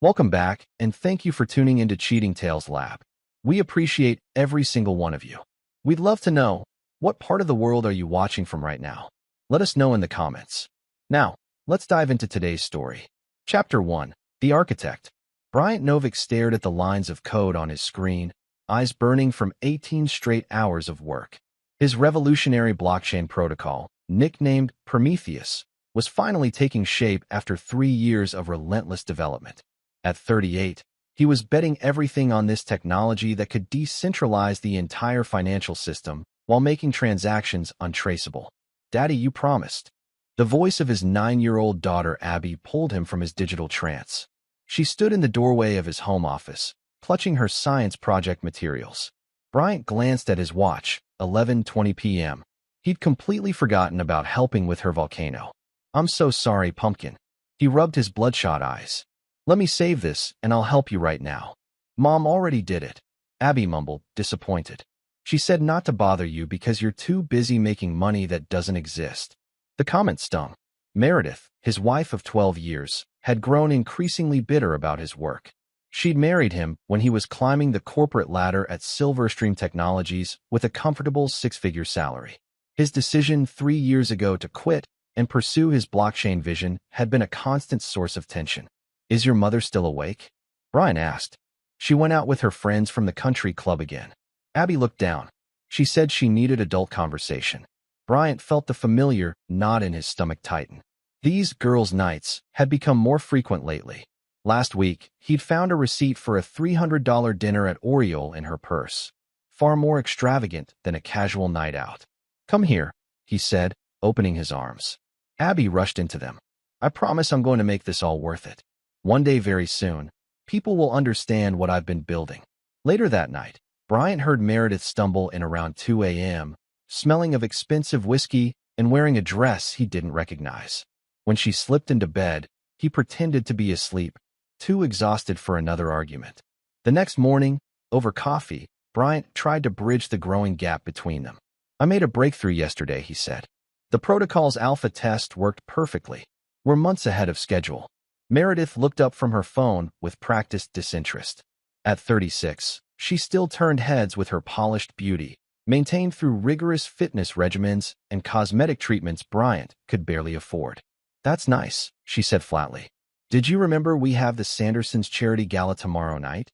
Welcome back, and thank you for tuning into Cheating Tales Lab. We appreciate every single one of you. We'd love to know, what part of the world are you watching from right now? Let us know in the comments. Now, let's dive into today's story. Chapter 1. The Architect. Bryant Novick stared at the lines of code on his screen, eyes burning from 18 straight hours of work. His revolutionary blockchain protocol, nicknamed Prometheus, was finally taking shape after 3 years of relentless development. At 38, he was betting everything on this technology that could decentralize the entire financial system while making transactions untraceable. "Daddy, you promised." The voice of his 9-year-old daughter Abby pulled him from his digital trance. She stood in the doorway of his home office, clutching her science project materials. Bryant glanced at his watch, 11:20 p.m. He'd completely forgotten about helping with her volcano. "I'm so sorry, Pumpkin." He rubbed his bloodshot eyes. "Let me save this, and I'll help you right now." "Mom already did it," Abby mumbled, disappointed. "She said not to bother you because you're too busy making money that doesn't exist." The comment stung. Meredith, his wife of 12 years, had grown increasingly bitter about his work. She'd married him when he was climbing the corporate ladder at Silverstream Technologies with a comfortable 6-figure salary. His decision 3 years ago to quit and pursue his blockchain vision had been a constant source of tension. "Is your mother still awake?" Brian asked. "She went out with her friends from the country club again." Abby looked down. She said she needed adult conversation. Bryant felt the familiar knot in his stomach tighten. These girls' nights had become more frequent lately. Last week, he'd found a receipt for a $300 dinner at Oriole in her purse. Far more extravagant than a casual night out. "Come here," he said, opening his arms. Abby rushed into them. "I promise I'm going to make this all worth it. One day very soon, people will understand what I've been building." Later that night, Bryant heard Meredith stumble in around 2 a.m., smelling of expensive whiskey and wearing a dress he didn't recognize. When she slipped into bed, he pretended to be asleep, too exhausted for another argument. The next morning, over coffee, Bryant tried to bridge the growing gap between them. "I made a breakthrough yesterday," he said. "The protocol's alpha test worked perfectly. We're months ahead of schedule." Meredith looked up from her phone with practiced disinterest. At 36, she still turned heads with her polished beauty, maintained through rigorous fitness regimens and cosmetic treatments Bryant could barely afford. "That's nice," she said flatly. "Did you remember we have the Sandersons charity gala tomorrow night?"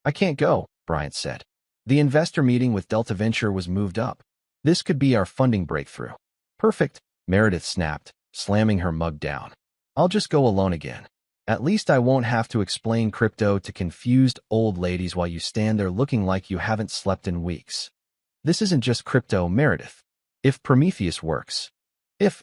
"I can't go," Bryant said. "The investor meeting with Delta Venture was moved up. This could be our funding breakthrough." "Perfect," Meredith snapped, slamming her mug down. "I'll just go alone again. At least I won't have to explain crypto to confused old ladies while you stand there looking like you haven't slept in weeks." "This isn't just crypto, Meredith. If Prometheus works." If.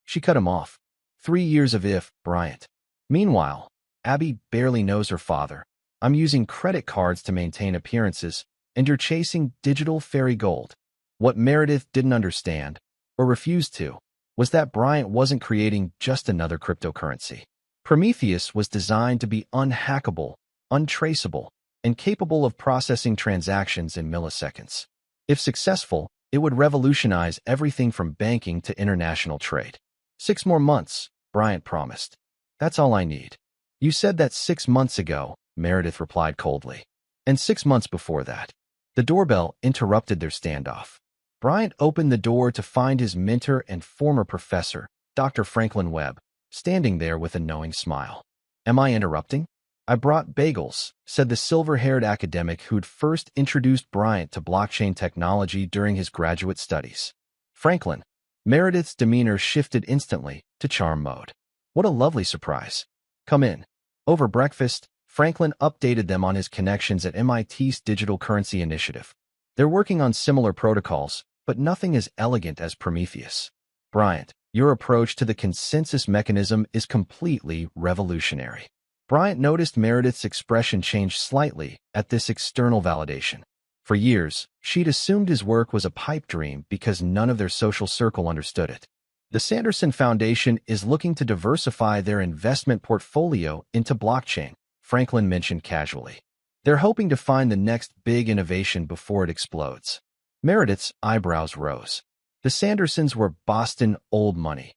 She cut him off. 3 years of if, Bryant. Meanwhile, Abby barely knows her father. "I'm using credit cards to maintain appearances, and you're chasing digital fairy gold." What Meredith didn't understand, or refused to, was that Bryant wasn't creating just another cryptocurrency. Prometheus was designed to be unhackable, untraceable, and capable of processing transactions in milliseconds. If successful, it would revolutionize everything from banking to international trade. 6 more months, Bryant promised. "That's all I need." "You said that 6 months ago," Meredith replied coldly. "And 6 months before that." The doorbell interrupted their standoff. Bryant opened the door to find his mentor and former professor, Dr. Franklin Webb, standing there with a knowing smile. "Am I interrupting?" "I brought bagels," said the silver-haired academic who'd first introduced Bryant to blockchain technology during his graduate studies. "Franklin." Meredith's demeanor shifted instantly to charm mode. "What a lovely surprise. Come in." Over breakfast, Franklin updated them on his connections at MIT's Digital Currency Initiative. They're working on similar protocols, but nothing as elegant as Prometheus. "Bryant, your approach to the consensus mechanism is completely revolutionary." Bryant noticed Meredith's expression change slightly at this external validation. For years, she'd assumed his work was a pipe dream because none of their social circle understood it. The Sanderson Foundation is looking to diversify their investment portfolio into blockchain, Franklin mentioned casually. "They're hoping to find the next big innovation before it explodes." Meredith's eyebrows rose. The Sandersons were Boston old money.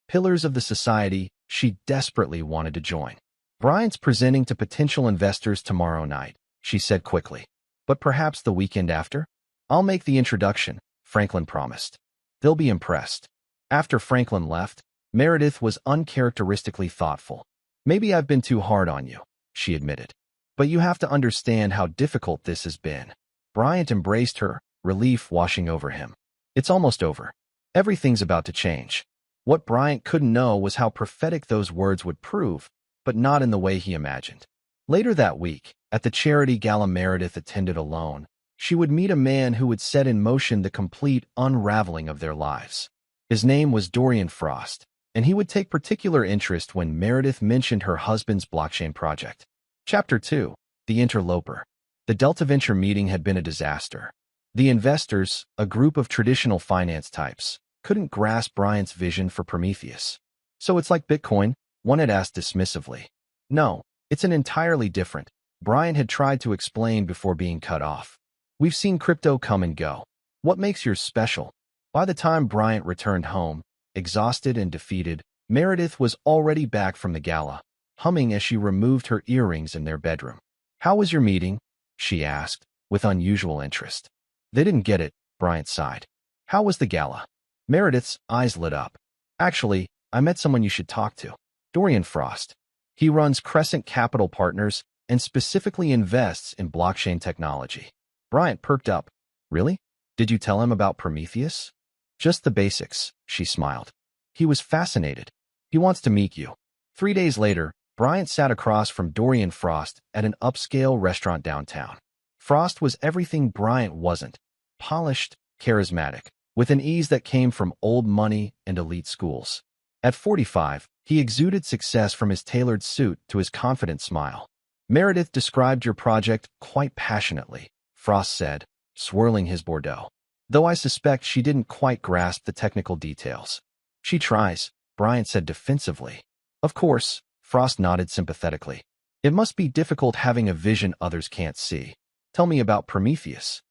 Pillars of the society she desperately wanted to join. Bryant's presenting to potential investors tomorrow night, she said quickly. But perhaps the weekend after? I'll make the introduction, Franklin promised. They'll be impressed. After Franklin left, Meredith was uncharacteristically thoughtful. Maybe I've been too hard on you, she admitted. But you have to understand how difficult this has been. Bryant embraced her, relief washing over him. It's almost over. Everything's about to change. What Bryant couldn't know was how prophetic those words would prove, but not in the way he imagined. Later that week, at the charity gala Meredith attended alone, she would meet a man who would set in motion the complete unraveling of their lives. His name was Dorian Frost, and he would take particular interest when Meredith mentioned her husband's blockchain project. Chapter 2. The Interloper. The Delta Venture meeting had been a disaster. The investors, a group of traditional finance types, couldn't grasp Bryant's vision for Prometheus. So it's like Bitcoin? One had asked dismissively. No, it's an entirely different, Bryant had tried to explain before being cut off. We've seen crypto come and go. What makes yours special? By the time Bryant returned home, exhausted and defeated, Meredith was already back from the gala, humming as she removed her earrings in their bedroom. How was your meeting? She asked, with unusual interest. They didn't get it, Bryant sighed. How was the gala? Meredith's eyes lit up. Actually, I met someone you should talk to. Dorian Frost. He runs Crescent Capital Partners and specifically invests in blockchain technology. Bryant perked up. Really? Did you tell him about Prometheus? Just the basics, she smiled. He was fascinated. He wants to meet you. 3 days later, Bryant sat across from Dorian Frost at an upscale restaurant downtown. Frost was everything Bryant wasn't. Polished, charismatic, with an ease that came from old money and elite schools. At 45, he exuded success from his tailored suit to his confident smile. Meredith described your project quite passionately, Frost said, swirling his Bordeaux. Though I suspect she didn't quite grasp the technical details. She tries, Bryant said defensively. Of course, Frost nodded sympathetically. It must be difficult having a vision others can't see. Tell me about Prometheus.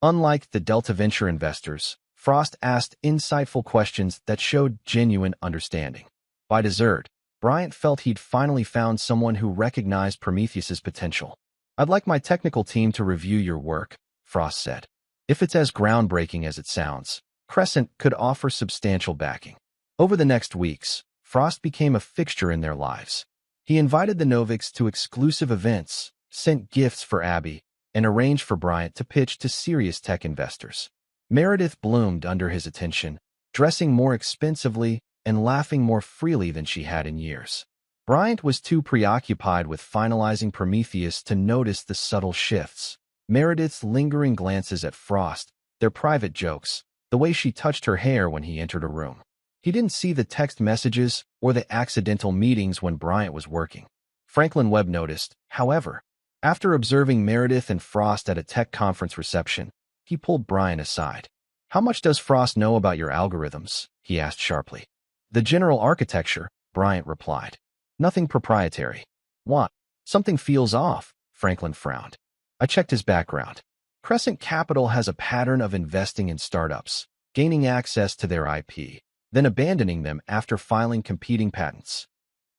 Unlike the Delta Venture investors, Frost asked insightful questions that showed genuine understanding. By dessert, Bryant felt he'd finally found someone who recognized Prometheus's potential. I'd like my technical team to review your work, Frost said. If it's as groundbreaking as it sounds, Crescent could offer substantial backing. Over the next weeks, Frost became a fixture in their lives. He invited the Noviks to exclusive events, sent gifts for Abby, and arranged for Bryant to pitch to serious tech investors. Meredith bloomed under his attention, dressing more expensively and laughing more freely than she had in years. Bryant was too preoccupied with finalizing Prometheus to notice the subtle shifts. Meredith's lingering glances at Frost, their private jokes, the way she touched her hair when he entered a room. He didn't see the text messages or the accidental meetings when Bryant was working. Franklin Webb noticed, however. After observing Meredith and Frost at a tech conference reception, he pulled Bryant aside. How much does Frost know about your algorithms? He asked sharply. The general architecture, Bryant replied. Nothing proprietary. What? Something feels off, Franklin frowned. I checked his background. Crescent Capital has a pattern of investing in startups, gaining access to their IP, then abandoning them after filing competing patents.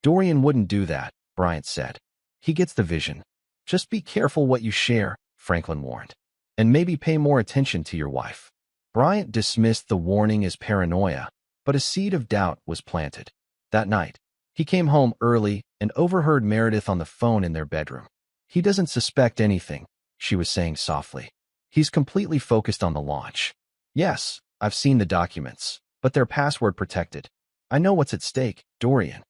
Dorian wouldn't do that, Bryant said. He gets the vision. Just be careful what you share, Franklin warned. And maybe pay more attention to your wife. Bryant dismissed the warning as paranoia, but a seed of doubt was planted. That night, he came home early and overheard Meredith on the phone in their bedroom. He doesn't suspect anything, she was saying softly. He's completely focused on the launch. Yes, I've seen the documents, but they're password protected. I know what's at stake, Dorian.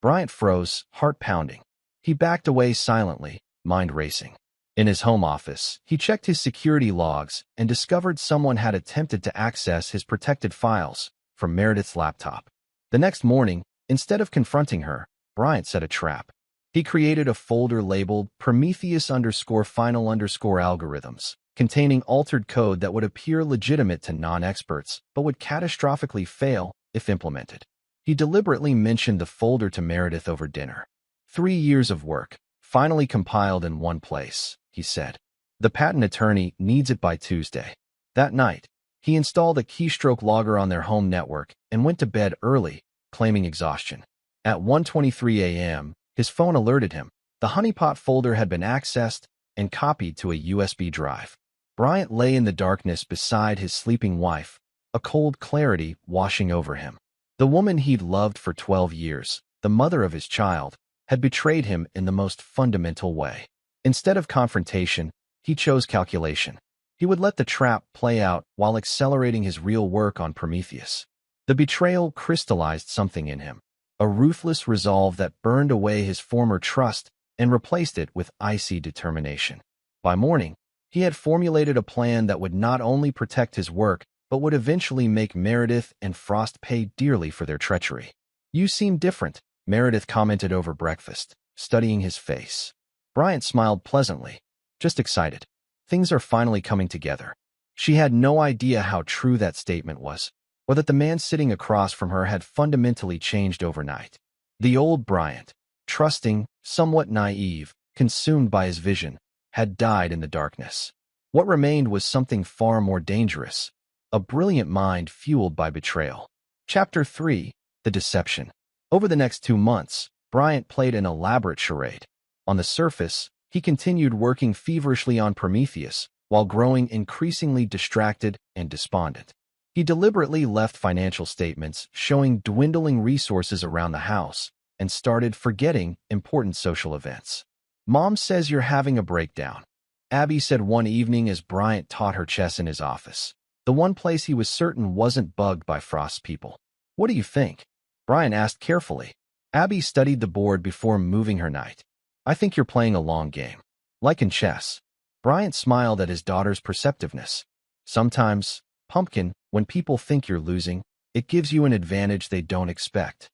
Bryant froze, heart pounding. He backed away silently, mind racing. In his home office, he checked his security logs and discovered someone had attempted to access his protected files from Meredith's laptop. The next morning, instead of confronting her, Bryant set a trap. He created a folder labeled Prometheus_final_algorithms, containing altered code that would appear legitimate to non-experts, but would catastrophically fail if implemented. He deliberately mentioned the folder to Meredith over dinner. 3 years of work, finally compiled in one place, he said. The patent attorney needs it by Tuesday. That night, he installed a keystroke logger on their home network and went to bed early, claiming exhaustion. At 1:23 a.m., His phone alerted him. The honeypot folder had been accessed and copied to a USB drive. Bryant lay in the darkness beside his sleeping wife, a cold clarity washing over him. The woman he'd loved for 12 years, the mother of his child, had betrayed him in the most fundamental way. Instead of confrontation, he chose calculation. He would let the trap play out while accelerating his real work on Prometheus. The betrayal crystallized something in him, a ruthless resolve that burned away his former trust and replaced it with icy determination. By morning, he had formulated a plan that would not only protect his work, but would eventually make Meredith and Frost pay dearly for their treachery. "You seem different," Meredith commented over breakfast, studying his face. Bryant smiled pleasantly. "Just excited. Things are finally coming together." She had no idea how true that statement was, or that the man sitting across from her had fundamentally changed overnight. The old Bryant, trusting, somewhat naive, consumed by his vision, had died in the darkness. What remained was something far more dangerous, a brilliant mind fueled by betrayal. Chapter 3. The Deception. Over the next 2 months, Bryant played an elaborate charade. On the surface, he continued working feverishly on Prometheus, while growing increasingly distracted and despondent. He deliberately left financial statements showing dwindling resources around the house and started forgetting important social events. "Mom says you're having a breakdown," Abby said one evening as Bryant taught her chess in his office, the one place he was certain wasn't bugged by Frost's people. "What do you think?" Bryant asked carefully. Abby studied the board before moving her knight. "I think you're playing a long game. Like in chess." Bryant smiled at his daughter's perceptiveness. "Sometimes, Pumpkin, when people think you're losing, it gives you an advantage they don't expect."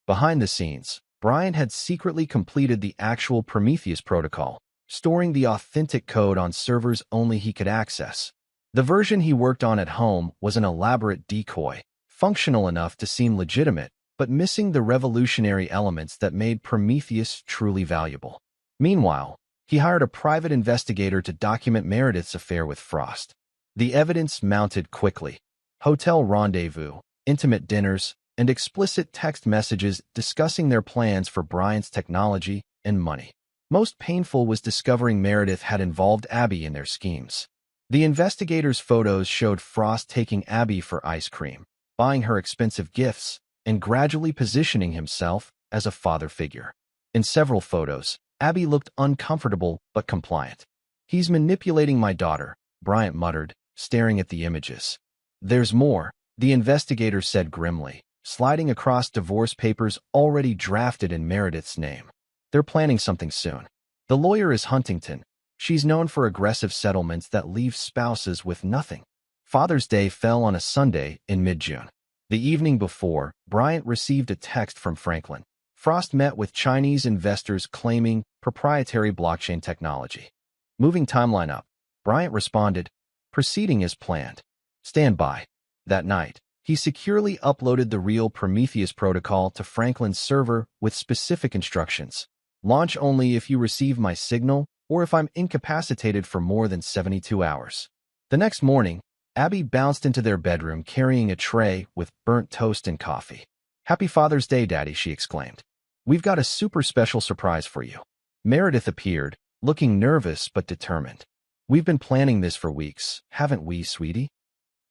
Behind the scenes, Bryant had secretly completed the actual Prometheus protocol, storing the authentic code on servers only he could access. The version he worked on at home was an elaborate decoy, functional enough to seem legitimate, but missing the revolutionary elements that made Prometheus truly valuable. Meanwhile, he hired a private investigator to document Meredith's affair with Frost. The evidence mounted quickly. Hotel rendezvous, intimate dinners, and explicit text messages discussing their plans for Bryant's technology and money. Most painful was discovering Meredith had involved Abby in their schemes. The investigators' photos showed Frost taking Abby for ice cream, buying her expensive gifts, and gradually positioning himself as a father figure. In several photos, Abby looked uncomfortable but compliant. "He's manipulating my daughter," Bryant muttered, staring at the images. "There's more," the investigator said grimly, sliding across divorce papers already drafted in Meredith's name. "They're planning something soon. The lawyer is Huntington. She's known for aggressive settlements that leave spouses with nothing." Father's Day fell on a Sunday in mid-June. The evening before, Bryant received a text from Franklin. Frost met with Chinese investors claiming proprietary blockchain technology. Moving timeline up, Bryant responded, "Proceeding as planned. Stand by." That night, he securely uploaded the real Prometheus protocol to Franklin's server with specific instructions. "Launch only if you receive my signal or if I'm incapacitated for more than 72 hours. The next morning, Abby bounced into their bedroom carrying a tray with burnt toast and coffee. "Happy Father's Day, Daddy," she exclaimed. "We've got a super special surprise for you." Meredith appeared, looking nervous but determined. "We've been planning this for weeks, haven't we, sweetie?"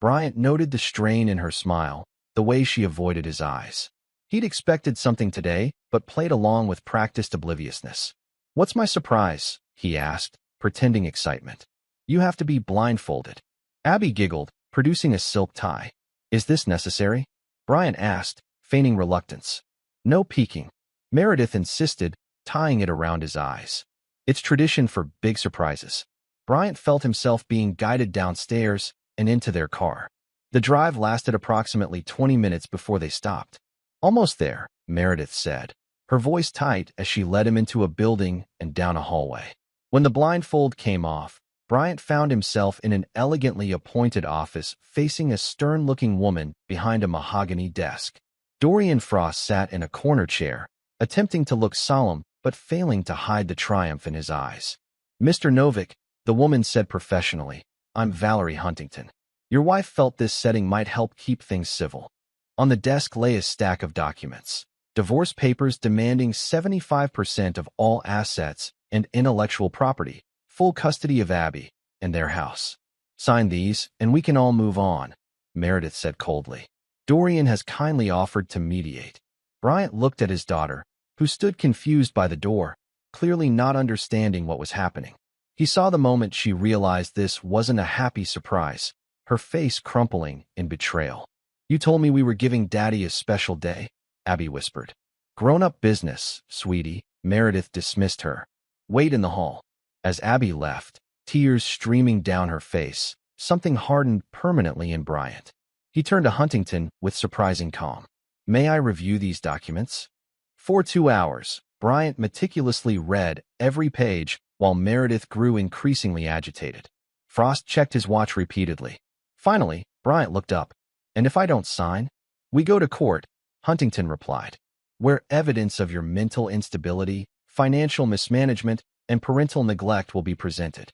Bryant noted the strain in her smile, the way she avoided his eyes. He'd expected something today, but played along with practiced obliviousness. "What's my surprise?" he asked, pretending excitement. "You have to be blindfolded." Abby giggled, producing a silk tie. "Is this necessary?" Bryant asked, feigning reluctance. "No peeking." Meredith insisted, tying it around his eyes. "It's tradition for big surprises." Bryant felt himself being guided downstairs and into their car. The drive lasted approximately 20 minutes before they stopped. "Almost there," Meredith said, her voice tight as she led him into a building and down a hallway. When the blindfold came off, Bryant found himself in an elegantly appointed office facing a stern-looking woman behind a mahogany desk. Dorian Frost sat in a corner chair, attempting to look solemn but failing to hide the triumph in his eyes. "Mr. Novick," the woman said professionally, "I'm Valerie Huntington. Your wife felt this setting might help keep things civil." On the desk lay a stack of documents. divorce papers demanding 75% of all assets and intellectual property, full custody of Abby and their house. Sign these, and we can all move on, Meredith said coldly. Dorian has kindly offered to mediate. Bryant looked at his daughter, who stood confused by the door, clearly not understanding what was happening. He saw the moment she realized this wasn't a happy surprise, her face crumpling in betrayal. You told me we were giving Daddy a special day, Abby whispered. Grown-up business, sweetie, Meredith dismissed her. Wait in the hall. As Abby left, tears streaming down her face, something hardened permanently in Bryant. He turned to Huntington with surprising calm. May I review these documents? For 2 hours, Bryant meticulously read every page while Meredith grew increasingly agitated. Frost checked his watch repeatedly. Finally, Bryant looked up. And if I don't sign? We go to court, Huntington replied, where evidence of your mental instability, financial mismanagement, and parental neglect will be presented.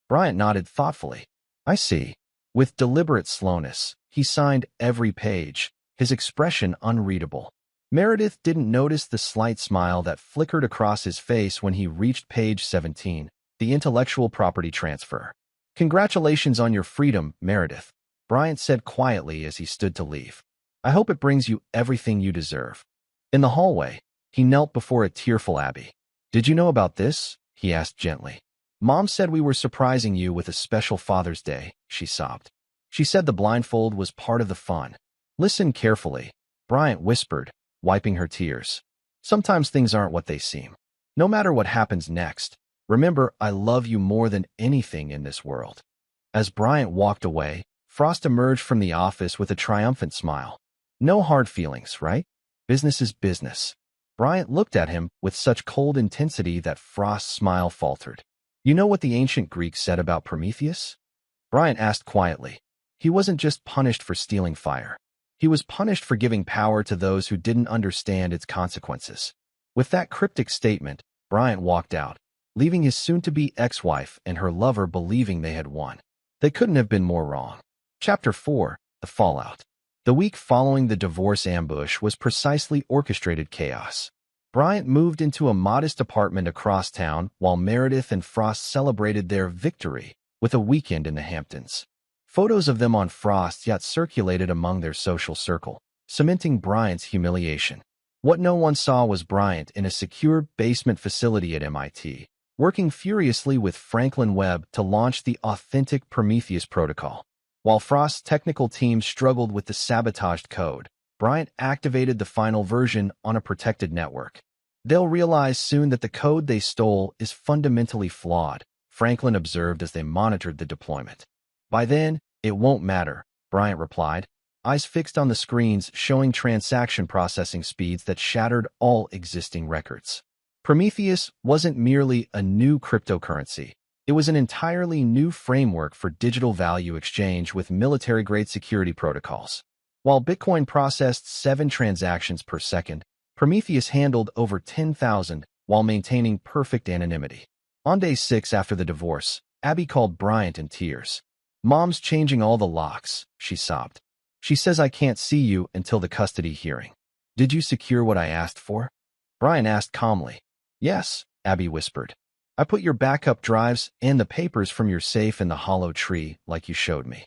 Bryant nodded thoughtfully. I see. With deliberate slowness, he signed every page, his expression unreadable. Meredith didn't notice the slight smile that flickered across his face when he reached page 17, the intellectual property transfer. Congratulations on your freedom, Meredith, Bryant said quietly as he stood to leave. I hope it brings you everything you deserve. In the hallway, he knelt before a tearful Abby. Did you know about this? He asked gently. Mom said we were surprising you with a special Father's Day, she sobbed. She said the blindfold was part of the fun. Listen carefully, Bryant whispered, wiping her tears. Sometimes things aren't what they seem. No matter what happens next, remember I love you more than anything in this world. As Bryant walked away, Frost emerged from the office with a triumphant smile. No hard feelings, right? Business is business. Bryant looked at him with such cold intensity that Frost's smile faltered. You know what the ancient Greeks said about Prometheus? Bryant asked quietly. He wasn't just punished for stealing fire. He was punished for giving power to those who didn't understand its consequences. With that cryptic statement, Bryant walked out, leaving his soon-to-be ex-wife and her lover believing they had won. They couldn't have been more wrong. Chapter 4, The Fallout. The week following the divorce ambush was precisely orchestrated chaos. Bryant moved into a modest apartment across town while Meredith and Frost celebrated their victory with a weekend in the Hamptons. Photos of them on Frost's yacht circulated among their social circle, cementing Bryant's humiliation. What no one saw was Bryant in a secure basement facility at MIT, working furiously with Franklin Webb to launch the authentic Prometheus protocol. While Frost's technical team struggled with the sabotaged code, Bryant activated the final version on a protected network. They'll realize soon that the code they stole is fundamentally flawed, Franklin observed as they monitored the deployment. By then, it won't matter, Bryant replied, eyes fixed on the screens showing transaction processing speeds that shattered all existing records. Prometheus wasn't merely a new cryptocurrency. It was an entirely new framework for digital value exchange with military-grade security protocols. While Bitcoin processed 7 transactions per second, Prometheus handled over 10,000 while maintaining perfect anonymity. On day 6 after the divorce, Abby called Bryant in tears. Mom's changing all the locks, she sobbed. She says I can't see you until the custody hearing. Did you secure what I asked for? Bryant asked calmly. Yes, Abby whispered. I put your backup drives and the papers from your safe in the hollow tree like you showed me.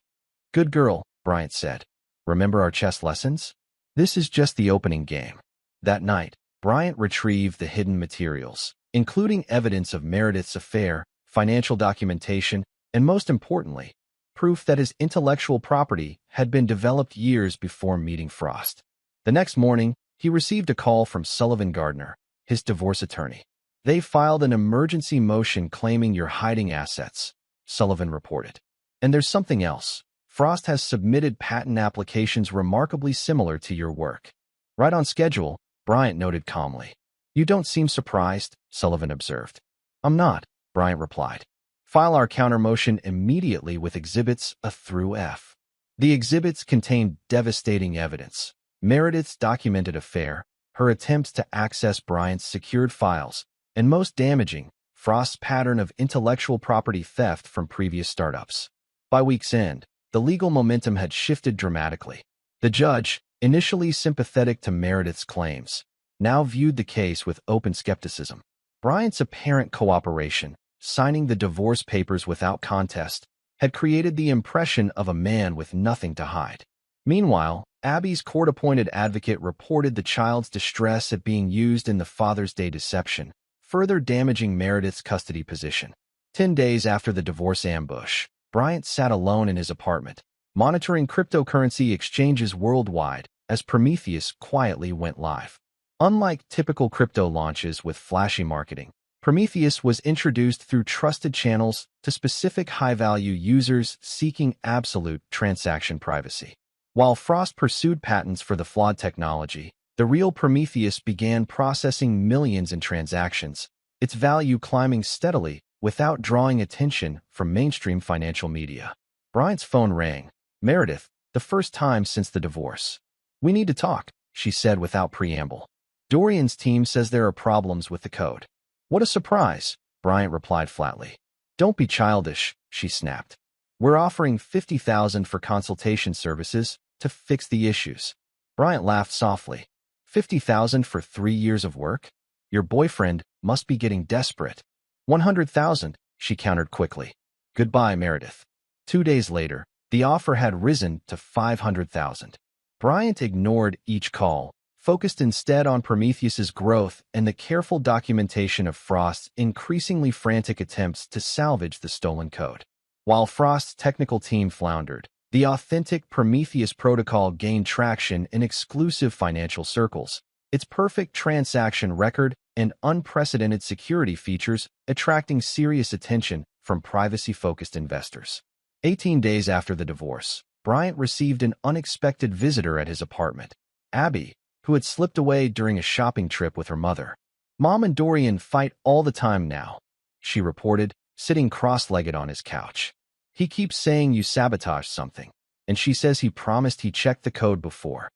Good girl, Bryant said. Remember our chess lessons? This is just the opening game. That night, Bryant retrieved the hidden materials, including evidence of Meredith's affair, financial documentation, and most importantly, proof that his intellectual property had been developed years before meeting Frost. The next morning, he received a call from Sullivan Gardner, his divorce attorney. They filed an emergency motion claiming you're hiding assets, Sullivan reported. And there's something else. Frost has submitted patent applications remarkably similar to your work. Right on schedule, Bryant noted calmly. You don't seem surprised, Sullivan observed. I'm not, Bryant replied. File our counter-motion immediately with Exhibits A through F. The exhibits contained devastating evidence. Meredith's documented affair, her attempts to access Bryant's secured files, and most damaging, Frost's pattern of intellectual property theft from previous startups. By week's end, the legal momentum had shifted dramatically. The judge, initially sympathetic to Meredith's claims, now viewed the case with open skepticism. Bryant's apparent cooperation, signing the divorce papers without contest, had created the impression of a man with nothing to hide. Meanwhile, Abby's court-appointed advocate reported the child's distress at being used in the Father's Day deception, further damaging Meredith's custody position. 10 days after the divorce ambush, Bryant sat alone in his apartment, monitoring cryptocurrency exchanges worldwide as Prometheus quietly went live. Unlike typical crypto launches with flashy marketing, Prometheus was introduced through trusted channels to specific high-value users seeking absolute transaction privacy. While Frost pursued patents for the flawed technology, the real Prometheus began processing millions in transactions, its value climbing steadily without drawing attention from mainstream financial media. Bryant's phone rang. Meredith, the first time since the divorce. "We need to talk," she said without preamble. "Dorian's team says there are problems with the code." "What a surprise," Bryant replied flatly. "Don't be childish," she snapped. "We're offering $50,000 for consultation services to fix the issues." Bryant laughed softly. $50,000 for 3 years of work? Your boyfriend must be getting desperate. $100,000, she countered quickly. "Goodbye, Meredith." 2 days later, the offer had risen to $500,000. Bryant ignored each call, focused instead on Prometheus's growth and the careful documentation of Frost's increasingly frantic attempts to salvage the stolen code. While Frost's technical team floundered, the authentic Prometheus protocol gained traction in exclusive financial circles. Its perfect transaction record and unprecedented security features attracting serious attention from privacy-focused investors. 18 days after the divorce, Bryant received an unexpected visitor at his apartment, Abby, who had slipped away during a shopping trip with her mother. "Mom and Dorian fight all the time now," she reported, sitting cross-legged on his couch. "He keeps saying you sabotaged something, and she says he promised he checked the code before."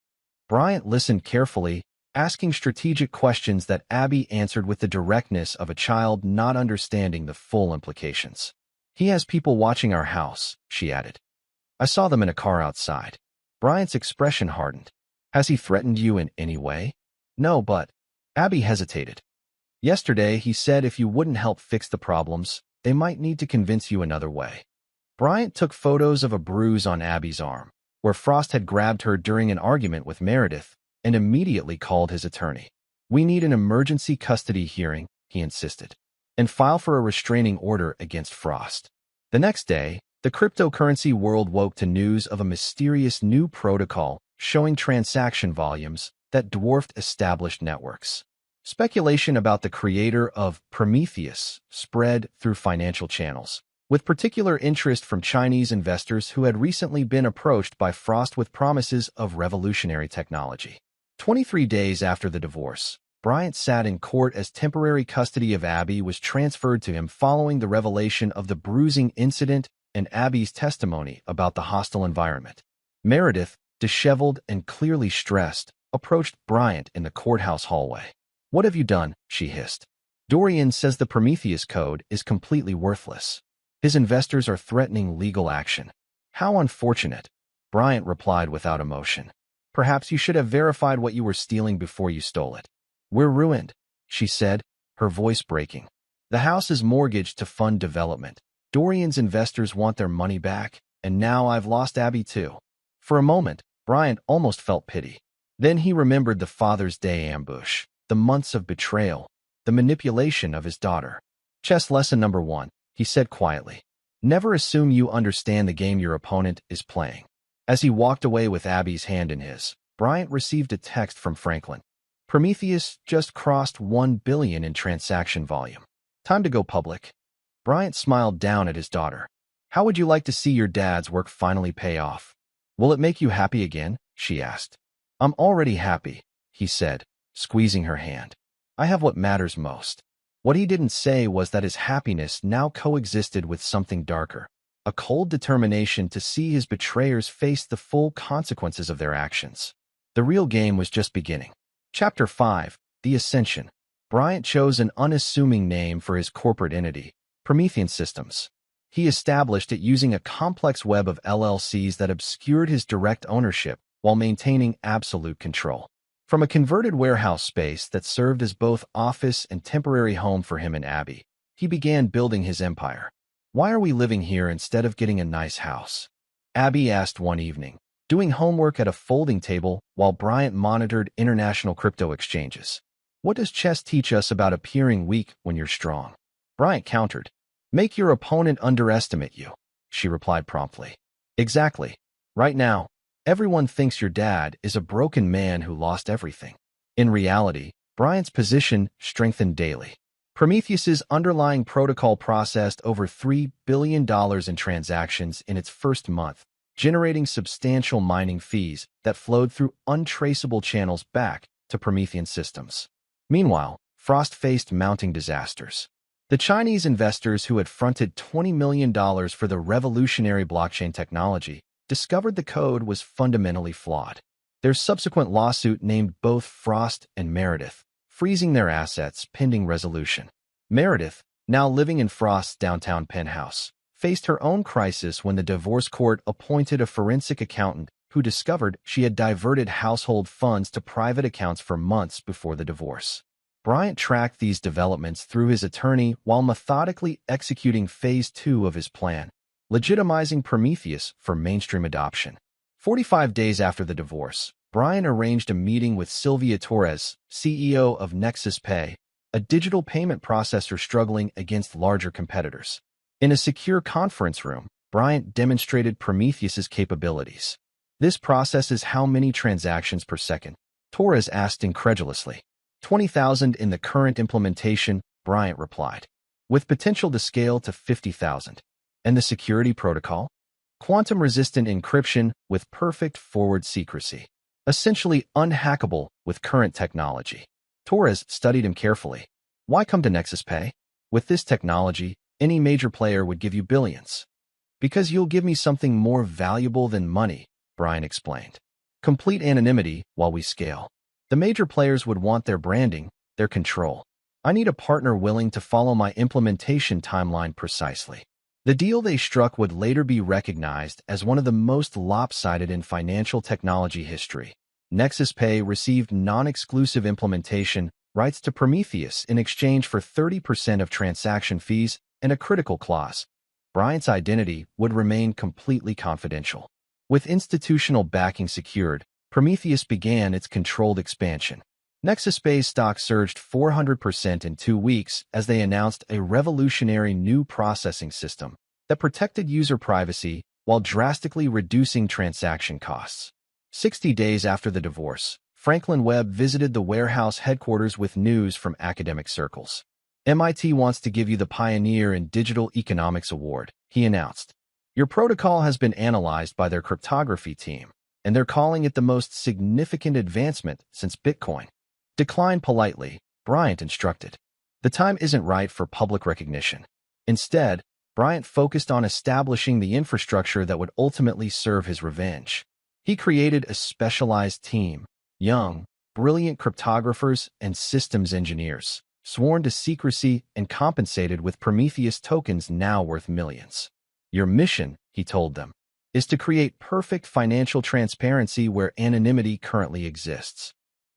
Bryant listened carefully, asking strategic questions that Abby answered with the directness of a child not understanding the full implications. "He has people watching our house," she added. "I saw them in a car outside." Bryant's expression hardened. "Has he threatened you in any way?" "No, but—" Abby hesitated. "Yesterday, he said if you wouldn't help fix the problems, they might need to convince you another way." Bryant took photos of a bruise on Abby's arm, where Frost had grabbed her during an argument with Meredith, and immediately called his attorney. "We need an emergency custody hearing," he insisted, "and file for a restraining order against Frost." The next day, the cryptocurrency world woke to news of a mysterious new protocol showing transaction volumes that dwarfed established networks. Speculation about the creator of Prometheus spread through financial channels, with particular interest from Chinese investors who had recently been approached by Frost with promises of revolutionary technology. 23 days after the divorce, Bryant sat in court as temporary custody of Abby was transferred to him following the revelation of the bruising incident and Abby's testimony about the hostile environment. Meredith, disheveled and clearly stressed, approached Bryant in the courthouse hallway. "What have you done?" she hissed. "Dorian says the Prometheus code is completely worthless. His investors are threatening legal action." "How unfortunate," Bryant replied without emotion. "Perhaps you should have verified what you were stealing before you stole it." "We're ruined," she said, her voice breaking. "The house is mortgaged to fund development. Dorian's investors want their money back, and now I've lost Abby too." For a moment, Bryant almost felt pity. Then he remembered the Father's Day ambush, the months of betrayal, the manipulation of his daughter. "Chess lesson number 1, he said quietly. "Never assume you understand the game your opponent is playing." As he walked away with Abby's hand in his, Bryant received a text from Franklin. "Prometheus just crossed 1 billion in transaction volume. Time to go public." Bryant smiled down at his daughter. "How would you like to see your dad's work finally pay off?" "Will it make you happy again?" she asked. "I'm already happy," he said, squeezing her hand. "I have what matters most." What he didn't say was that his happiness now coexisted with something darker, a cold determination to see his betrayers face the full consequences of their actions. The real game was just beginning. Chapter 5, The Ascension. Bryant chose an unassuming name for his corporate entity, Promethean Systems. He established it using a complex web of LLCs that obscured his direct ownership while maintaining absolute control. From a converted warehouse space that served as both office and temporary home for him and Abby, he began building his empire. "Why are we living here instead of getting a nice house?" Abby asked one evening, doing homework at a folding table while Bryant monitored international crypto exchanges. "What does chess teach us about appearing weak when you're strong?" Bryant countered. "Make your opponent underestimate you," she replied promptly. "Exactly. Right now, everyone thinks your dad is a broken man who lost everything." In reality, Bryant's position strengthened daily. Prometheus's underlying protocol processed over $3 billion in transactions in its first month, generating substantial mining fees that flowed through untraceable channels back to Promethean systems. Meanwhile, Frost faced mounting disasters. The Chinese investors who had fronted $20 million for the revolutionary blockchain technology discovered the code was fundamentally flawed. Their subsequent lawsuit named both Frost and Meredith, freezing their assets pending resolution. Meredith, now living in Frost's downtown penthouse, faced her own crisis when the divorce court appointed a forensic accountant who discovered she had diverted household funds to private accounts for months before the divorce. Bryant tracked these developments through his attorney while methodically executing Phase 2 of his plan, legitimizing Prometheus for mainstream adoption. 45 days after the divorce, Bryant arranged a meeting with Sylvia Torres, CEO of Nexus Pay, a digital payment processor struggling against larger competitors. In a secure conference room, Bryant demonstrated Prometheus's capabilities. "This processes how many transactions per second?" Torres asked incredulously. 20,000 in the current implementation, Bryant replied, with potential to scale to 50,000. "And the security protocol?" "Quantum-resistant encryption with perfect forward secrecy. Essentially unhackable with current technology." Torres studied him carefully. "Why come to Nexus Pay? With this technology, any major player would give you billions." "Because you'll give me something more valuable than money," Bryant explained. "Complete anonymity while we scale. The major players would want their branding, their control. I need a partner willing to follow my implementation timeline precisely." The deal they struck would later be recognized as one of the most lopsided in financial technology history. Nexus Pay received non-exclusive implementation rights to Prometheus in exchange for 30% of transaction fees and a critical clause. Bryant's identity would remain completely confidential. With institutional backing secured, Prometheus began its controlled expansion. Nexus Pay's stock surged 400% in 2 weeks as they announced a revolutionary new processing system that protected user privacy while drastically reducing transaction costs. 60 days after the divorce, Franklin Webb visited the warehouse headquarters with news from academic circles. "MIT wants to give you the Pioneer in Digital Economics Award," he announced. "Your protocol has been analyzed by their cryptography team, and they're calling it the most significant advancement since Bitcoin." "Decline politely," Bryant instructed. "The time isn't right for public recognition." Instead, Bryant focused on establishing the infrastructure that would ultimately serve his revenge. He created a specialized team, young, brilliant cryptographers and systems engineers, sworn to secrecy and compensated with Prometheus tokens now worth millions. "Your mission," he told them, "is to create perfect financial transparency where anonymity currently exists."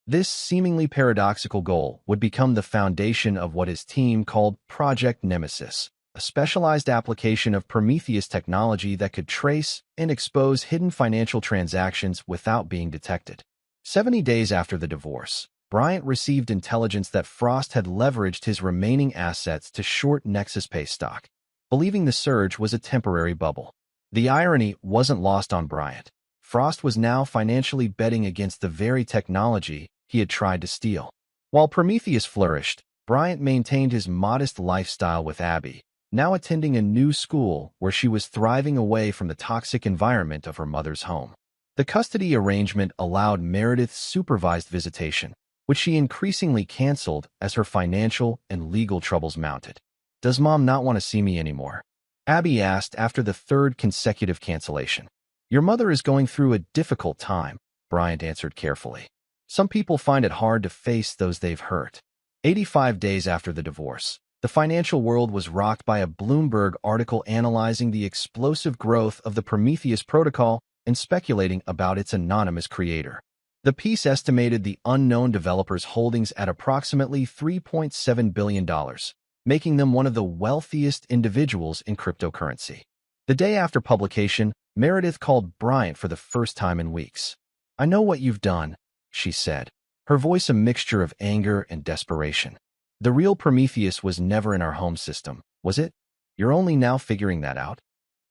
This seemingly paradoxical goal would become the foundation of what his team called Project Nemesis, a specialized application of Prometheus technology that could trace and expose hidden financial transactions without being detected. 70 days after the divorce, Bryant received intelligence that Frost had leveraged his remaining assets to short Nexus Pay stock, believing the surge was a temporary bubble. The irony wasn't lost on Bryant. Frost was now financially betting against the very technology he had tried to steal. While Prometheus flourished, Bryant maintained his modest lifestyle with Abby, now attending a new school where she was thriving away from the toxic environment of her mother's home. The custody arrangement allowed Meredith's supervised visitation, which she increasingly canceled as her financial and legal troubles mounted. "Does Mom not want to see me anymore?" Abby asked after the third consecutive cancellation. "Your mother is going through a difficult time," Bryant answered carefully. "Some people find it hard to face those they've hurt." 85 days after the divorce, the financial world was rocked by a Bloomberg article analyzing the explosive growth of the Prometheus protocol and speculating about its anonymous creator. The piece estimated the unknown developer's holdings at approximately $3.7 billion, making them one of the wealthiest individuals in cryptocurrency. The day after publication, Meredith called Bryant for the first time in weeks. "I know what you've done," she said, her voice a mixture of anger and desperation. "The real Prometheus was never in our home system, was it? You're only now figuring that out?"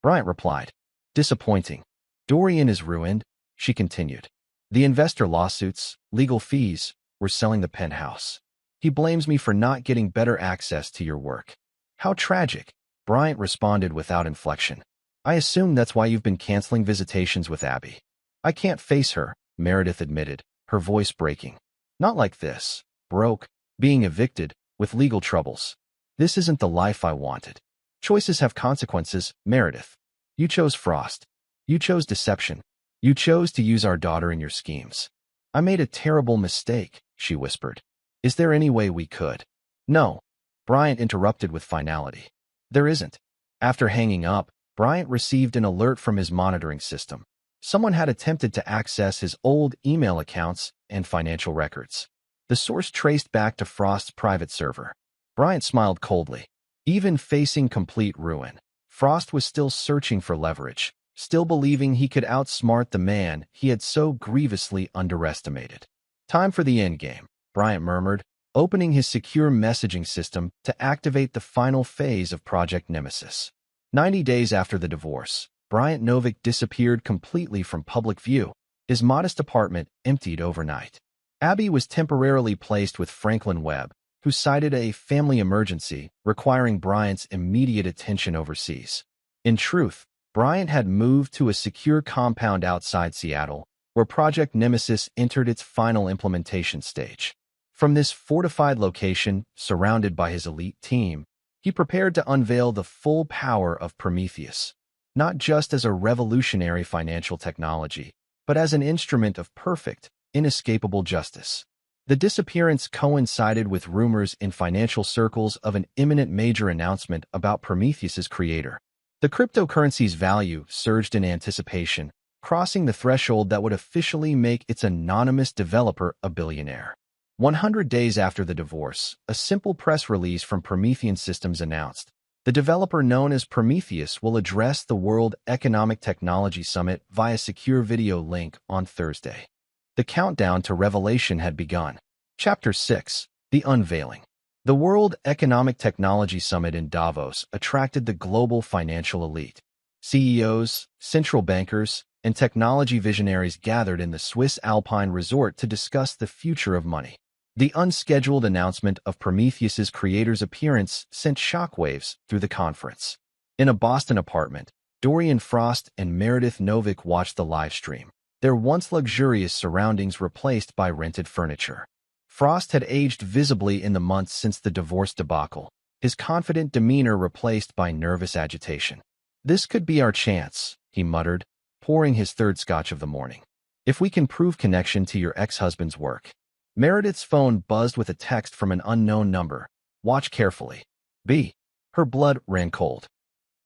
Bryant replied, "Disappointing. Dorian is ruined," she continued. "The investor lawsuits, legal fees, we're selling the penthouse. He blames me for not getting better access to your work." "How tragic," Bryant responded without inflection. "I assume that's why you've been canceling visitations with Abby." "I can't face her," Meredith admitted, her voice breaking. "Not like this. Broke, being evicted, with legal troubles. This isn't the life I wanted." "Choices have consequences, Meredith. You chose Frost. You chose deception. You chose to use our daughter in your schemes." "I made a terrible mistake," she whispered. "Is there any way we could?" "No," Bryant interrupted with finality. "There isn't." After hanging up, Bryant received an alert from his monitoring system. Someone had attempted to access his old email accounts and financial records. The source traced back to Frost's private server. Bryant smiled coldly. Even facing complete ruin, Frost was still searching for leverage, still believing he could outsmart the man he had so grievously underestimated. "Time for the endgame," Bryant murmured, opening his secure messaging system to activate the final phase of Project Nemesis. 90 days after the divorce, Bryant Novick disappeared completely from public view, his modest apartment emptied overnight. Abby was temporarily placed with Franklin Webb, who cited a family emergency requiring Bryant's immediate attention overseas. In truth, Bryant had moved to a secure compound outside Seattle, where Project Nemesis entered its final implementation stage. From this fortified location, surrounded by his elite team, he prepared to unveil the full power of Prometheus, not just as a revolutionary financial technology, but as an instrument of perfect, inescapable justice. The disappearance coincided with rumors in financial circles of an imminent major announcement about Prometheus's creator. The cryptocurrency's value surged in anticipation, crossing the threshold that would officially make its anonymous developer a billionaire. 100 days after the divorce, a simple press release from Promethean Systems announced, the developer known as Prometheus will address the World Economic Technology Summit via secure video link on Thursday. The countdown to revelation had begun. Chapter 6: The Unveiling. The World Economic Technology Summit in Davos attracted the global financial elite. CEOs, central bankers, and technology visionaries gathered in the Swiss Alpine resort to discuss the future of money. The unscheduled announcement of Prometheus's creator's appearance sent shockwaves through the conference. In a Boston apartment, Dorian Frost and Meredith Novick watched the live stream, their once luxurious surroundings replaced by rented furniture. Frost had aged visibly in the months since the divorce debacle, his confident demeanor replaced by nervous agitation. "This could be our chance," he muttered, pouring his third scotch of the morning. "If we can prove connection to your ex-husband's work." Meredith's phone buzzed with a text from an unknown number. "Watch carefully. B." Her blood ran cold.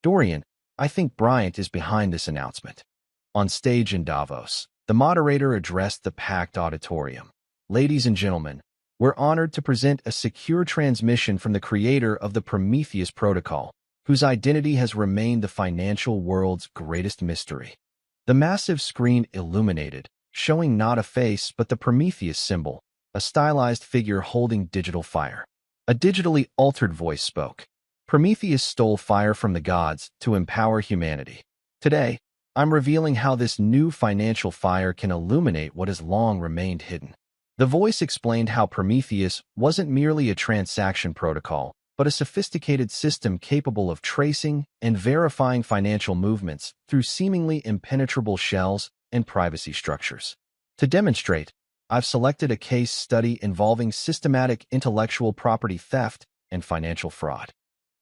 "Dorian, I think Bryant is behind this announcement." On stage in Davos, the moderator addressed the packed auditorium. "Ladies and gentlemen, we're honored to present a secure transmission from the creator of the Prometheus protocol, whose identity has remained the financial world's greatest mystery." The massive screen illuminated, showing not a face but the Prometheus symbol, a stylized figure holding digital fire. A digitally altered voice spoke. "Prometheus stole fire from the gods to empower humanity. Today, I'm revealing how this new financial fire can illuminate what has long remained hidden." The voice explained how Prometheus wasn't merely a transaction protocol, but a sophisticated system capable of tracing and verifying financial movements through seemingly impenetrable shells and privacy structures. To demonstrate, I've selected a case study involving systematic intellectual property theft and financial fraud.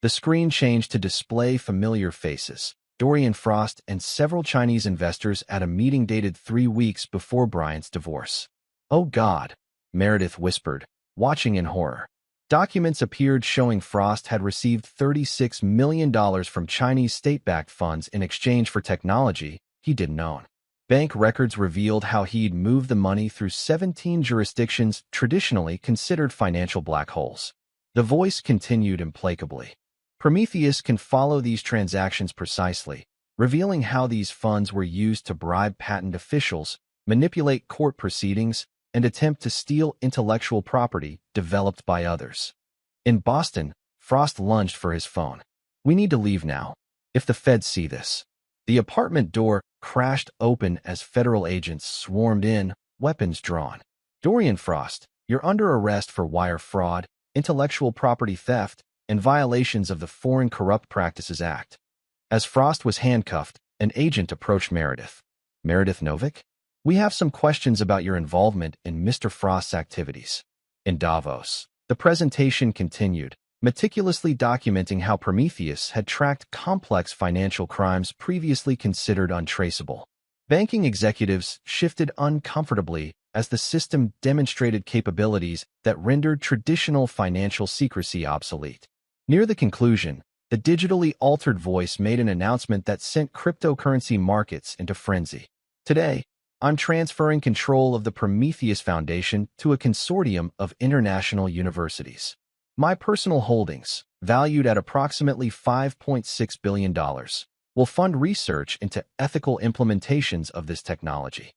The screen changed to display familiar faces, Dorian Frost and several Chinese investors at a meeting dated 3 weeks before Bryant's divorce. "Oh God," Meredith whispered, watching in horror. Documents appeared showing Frost had received $36 million from Chinese state-backed funds in exchange for technology he didn't own. Bank records revealed how he'd moved the money through 17 jurisdictions traditionally considered financial black holes. The voice continued implacably. Prometheus can follow these transactions precisely, revealing how these funds were used to bribe patent officials, manipulate court proceedings, and attempt to steal intellectual property developed by others. In Boston, Frost lunged for his phone. "We need to leave now. If the feds see this." The apartment door crashed open as federal agents swarmed in, weapons drawn. "Dorian Frost, you're under arrest for wire fraud, intellectual property theft, and violations of the Foreign Corrupt Practices Act." As Frost was handcuffed, an agent approached Meredith. "Meredith Novick? We have some questions about your involvement in Mr. Frost's activities." In Davos, the presentation continued, meticulously documenting how Prometheus had tracked complex financial crimes previously considered untraceable. Banking executives shifted uncomfortably as the system demonstrated capabilities that rendered traditional financial secrecy obsolete. Near the conclusion, the digitally altered voice made an announcement that sent cryptocurrency markets into frenzy. "Today, I'm transferring control of the Prometheus Foundation to a consortium of international universities. My personal holdings, valued at approximately $5.6 billion, will fund research into ethical implementations of this technology."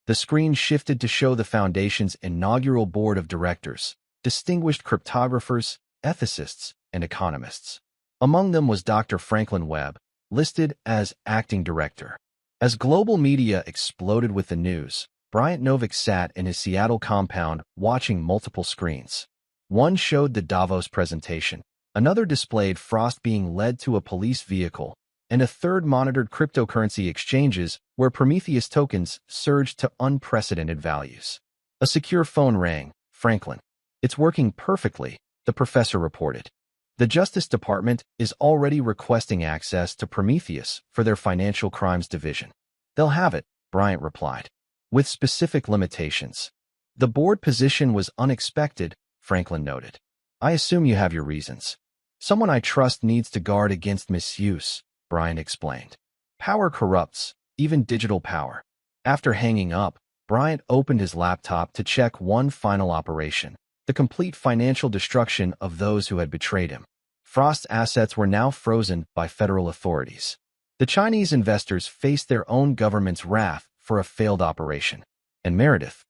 The screen shifted to show the Foundation's inaugural board of directors, distinguished cryptographers, ethicists, and economists. Among them was Dr. Franklin Webb, listed as acting director. As global media exploded with the news, Bryant Novick sat in his Seattle compound watching multiple screens. One showed the Davos presentation, another displayed Frost being led to a police vehicle, and a third monitored cryptocurrency exchanges where Prometheus tokens surged to unprecedented values. A secure phone rang. "Franklin, it's working perfectly," the professor reported. "The Justice Department is already requesting access to Prometheus for their Financial Crimes Division." "They'll have it," Bryant replied, "with specific limitations." "The board position was unexpected," Franklin noted. "I assume you have your reasons." "Someone I trust needs to guard against misuse," Bryant explained. "Power corrupts, even digital power." After hanging up, Bryant opened his laptop to check one final operation: the complete financial destruction of those who had betrayed him. Frost's assets were now frozen by federal authorities. The Chinese investors faced their own government's wrath for a failed operation. And Meredith?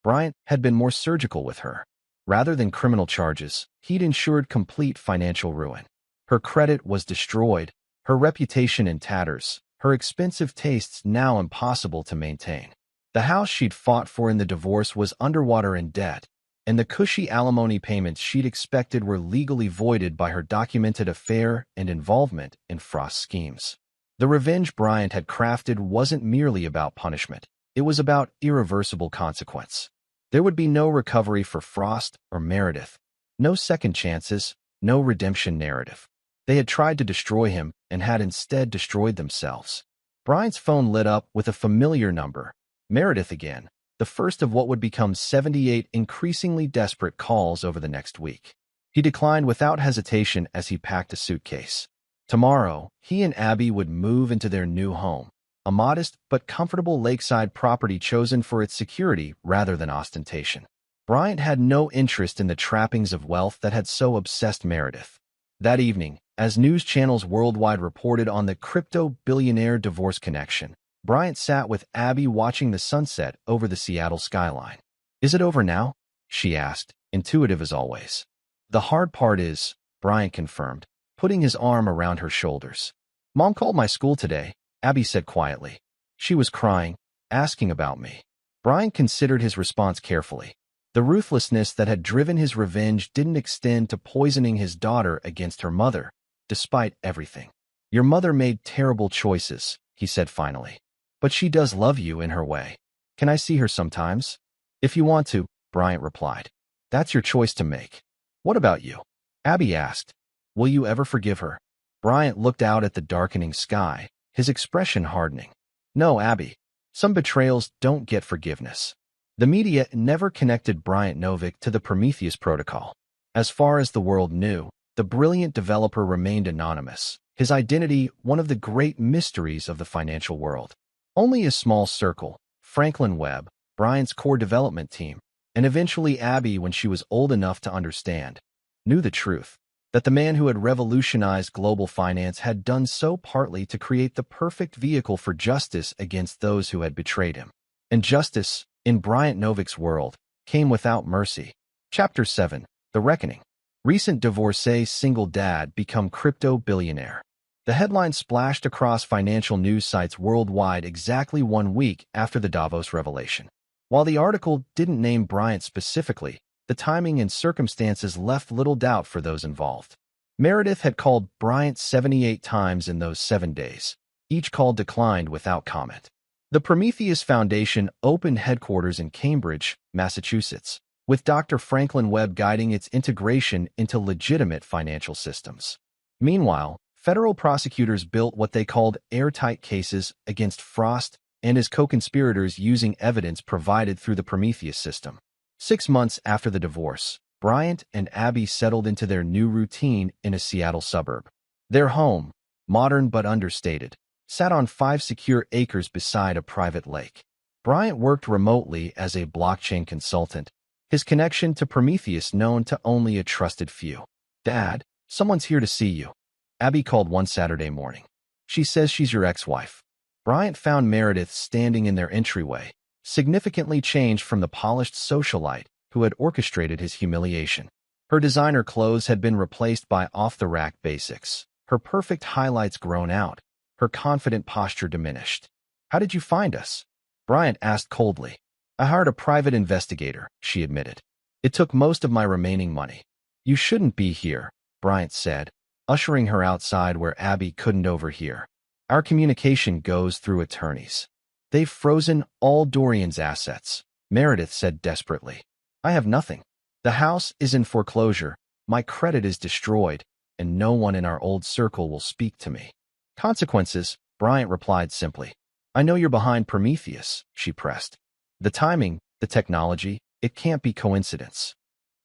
Bryant had been more surgical with her. Rather than criminal charges, he'd ensured complete financial ruin. Her credit was destroyed, her reputation in tatters, her expensive tastes now impossible to maintain. The house she'd fought for in the divorce was underwater in debt, and the cushy alimony payments she'd expected were legally voided by her documented affair and involvement in Frost's schemes. The revenge Bryant had crafted wasn't merely about punishment. It was about irreversible consequence. There would be no recovery for Frost or Meredith, no second chances, no redemption narrative. They had tried to destroy him and had instead destroyed themselves. Bryant's phone lit up with a familiar number. Meredith again, the first of what would become 78 increasingly desperate calls over the next week. He declined without hesitation as he packed a suitcase. Tomorrow, he and Abby would move into their new home, a modest but comfortable lakeside property chosen for its security rather than ostentation. Bryant had no interest in the trappings of wealth that had so obsessed Meredith. That evening, as news channels worldwide reported on the crypto-billionaire divorce connection, Bryant sat with Abby watching the sunset over the Seattle skyline. "Is it over now?" she asked, intuitive as always. "The hard part is," Bryant confirmed, putting his arm around her shoulders. "Mom called my school today," Abby said quietly. "She was crying, asking about me." Bryant considered his response carefully. The ruthlessness that had driven his revenge didn't extend to poisoning his daughter against her mother, despite everything. "Your mother made terrible choices," he said finally. "But she does love you in her way. Can I see her sometimes?" "If you want to," Bryant replied. "That's your choice to make." "What about you?" Abby asked. "Will you ever forgive her?" Bryant looked out at the darkening sky, his expression hardening. "No, Abby. Some betrayals don't get forgiveness." The media never connected Bryant Novick to the Prometheus protocol. As far as the world knew, the brilliant developer remained anonymous, his identity one of the great mysteries of the financial world. Only a small circle, Franklin Webb, Bryant's core development team, and eventually Abby, when she was old enough to understand, knew the truth, that the man who had revolutionized global finance had done so partly to create the perfect vehicle for justice against those who had betrayed him. And justice, in Bryant Novick's world, came without mercy. Chapter 7. The Reckoning. Recent divorcee single dad become crypto billionaire. The headline splashed across financial news sites worldwide exactly 1 week after the Davos revelation. While the article didn't name Bryant specifically, the timing and circumstances left little doubt for those involved. Meredith had called Bryant 78 times in those 7 days. Each call declined without comment. The Prometheus Foundation opened headquarters in Cambridge, Massachusetts, with Dr. Franklin Webb guiding its integration into legitimate financial systems. Meanwhile, federal prosecutors built what they called airtight cases against Frost and his co-conspirators using evidence provided through the Prometheus system. 6 months after the divorce, Bryant and Abby settled into their new routine in a Seattle suburb. Their home, modern but understated, sat on 5 secure acres beside a private lake. Bryant worked remotely as a blockchain consultant, his connection to Prometheus known to only a trusted few. "Dad, someone's here to see you," Abby called one Saturday morning. "She says she's your ex-wife." Bryant found Meredith standing in their entryway, significantly changed from the polished socialite who had orchestrated his humiliation. Her designer clothes had been replaced by off-the-rack basics, her perfect highlights grown out, her confident posture diminished. "How did you find us?" Bryant asked coldly. "I hired a private investigator," she admitted. "It took most of my remaining money." "You shouldn't be here," Bryant said, ushering her outside where Abby couldn't overhear. "Our communication goes through attorneys. They've frozen all Dorian's assets," Meredith said desperately. "I have nothing. The house is in foreclosure, my credit is destroyed, and no one in our old circle will speak to me." "Consequences," Bryant replied simply. "I know you're behind Prometheus," she pressed. "The timing, the technology, it can't be coincidence."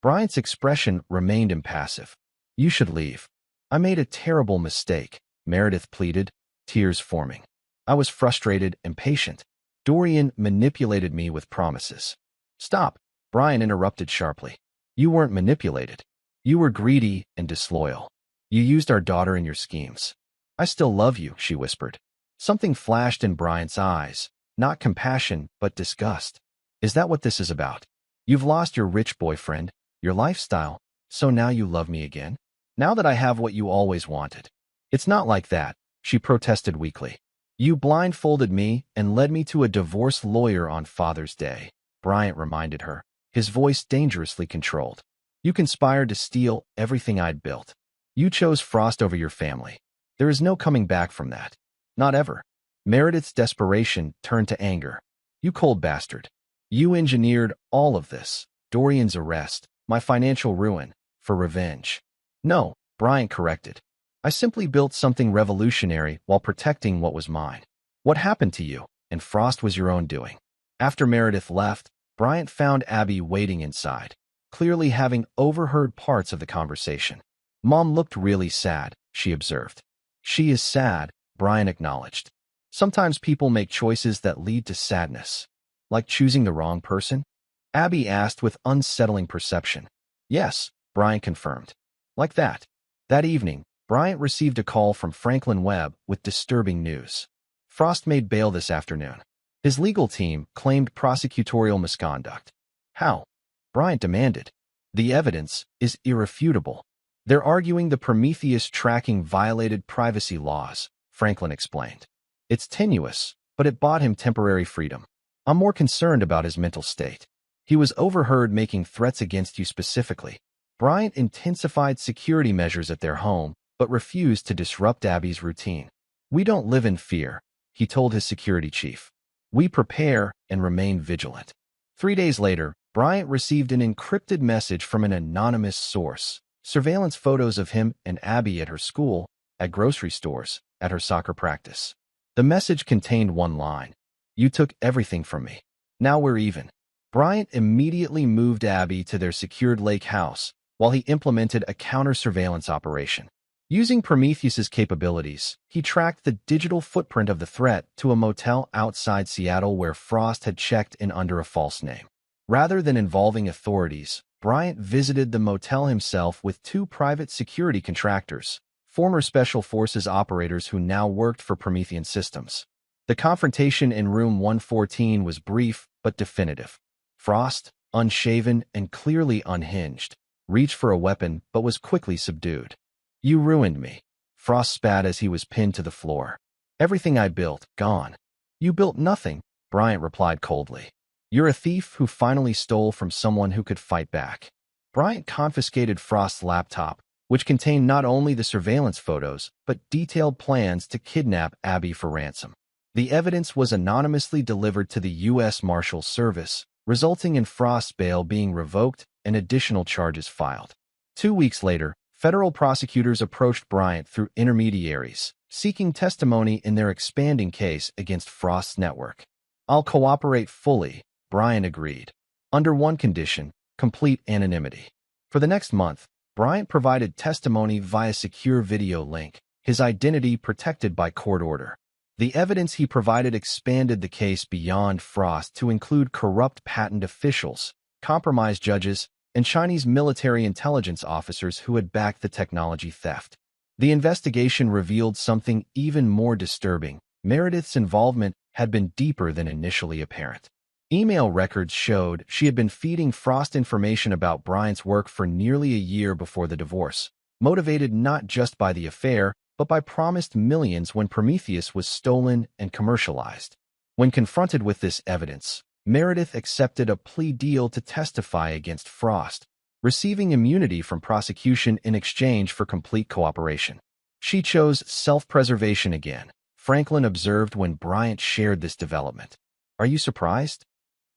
Bryant's expression remained impassive. "You should leave." "I made a terrible mistake," Meredith pleaded, tears forming. "I was frustrated and patient. Dorian manipulated me with promises." "Stop," Bryant interrupted sharply. "You weren't manipulated. You were greedy and disloyal. You used our daughter in your schemes." "I still love you," she whispered. Something flashed in Bryant's eyes, not compassion, but disgust. "Is that what this is about? You've lost your rich boyfriend, your lifestyle, so now you love me again? Now that I have what you always wanted?" "It's not like that," she protested weakly. "You blindfolded me and led me to a divorce lawyer on Father's Day," Bryant reminded her, his voice dangerously controlled. "You conspired to steal everything I'd built. You chose Frost over your family. There is no coming back from that. Not ever." Meredith's desperation turned to anger. "You cold bastard. You engineered all of this, Dorian's arrest, my financial ruin, for revenge." "No," Bryant corrected. "I simply built something revolutionary while protecting what was mine. What happened to you and Frost was your own doing." After Meredith left, Bryant found Abby waiting inside, clearly having overheard parts of the conversation. "Mom looked really sad," she observed. "She is sad," Bryant acknowledged. "Sometimes people make choices that lead to sadness." "Like choosing the wrong person?" Abby asked with unsettling perception. "Yes," Bryant confirmed. "Like that." That evening, Bryant received a call from Franklin Webb with disturbing news. Frost made bail this afternoon. His legal team claimed prosecutorial misconduct. "How?" Bryant demanded. "The evidence is irrefutable. They're arguing the Prometheus tracking violated privacy laws," Franklin explained. "It's tenuous, but it bought him temporary freedom. I'm more concerned about his mental state. He was overheard making threats against you specifically." Bryant intensified security measures at their home, but refused to disrupt Abby's routine. "We don't live in fear," he told his security chief. "We prepare and remain vigilant." 3 days later, Bryant received an encrypted message from an anonymous source, surveillance photos of him and Abby at her school, at grocery stores, at her soccer practice. The message contained one line: "You took everything from me. Now we're even." Bryant immediately moved Abby to their secured lake house while he implemented a counter-surveillance operation. Using Prometheus's capabilities, he tracked the digital footprint of the threat to a motel outside Seattle where Frost had checked in under a false name. Rather than involving authorities, Bryant visited the motel himself with two private security contractors, former Special Forces operators who now worked for Promethean Systems. The confrontation in room 114 was brief but definitive. Frost, unshaven and clearly unhinged, reached for a weapon but was quickly subdued. "You ruined me," Frost spat as he was pinned to the floor. "Everything I built, gone." "You built nothing," Bryant replied coldly. "You're a thief who finally stole from someone who could fight back." Bryant confiscated Frost's laptop, which contained not only the surveillance photos, but detailed plans to kidnap Abby for ransom. The evidence was anonymously delivered to the U.S. Marshals Service, resulting in Frost's bail being revoked and additional charges filed. 2 weeks later, federal prosecutors approached Bryant through intermediaries, seeking testimony in their expanding case against Frost's network. "I'll cooperate fully," Bryant agreed. "Under one condition, complete anonymity." For the next month, Bryant provided testimony via secure video link, his identity protected by court order. The evidence he provided expanded the case beyond Frost to include corrupt patent officials, compromised judges, and Chinese military intelligence officers who had backed the technology theft. The investigation revealed something even more disturbing. Meredith's involvement had been deeper than initially apparent. Email records showed she had been feeding Frost information about Bryant's work for nearly a year before the divorce, motivated not just by the affair, but by promised millions when Prometheus was stolen and commercialized. When confronted with this evidence, Meredith accepted a plea deal to testify against Frost, receiving immunity from prosecution in exchange for complete cooperation. She chose self-preservation again, Franklin observed when Bryant shared this development. "Are you surprised?"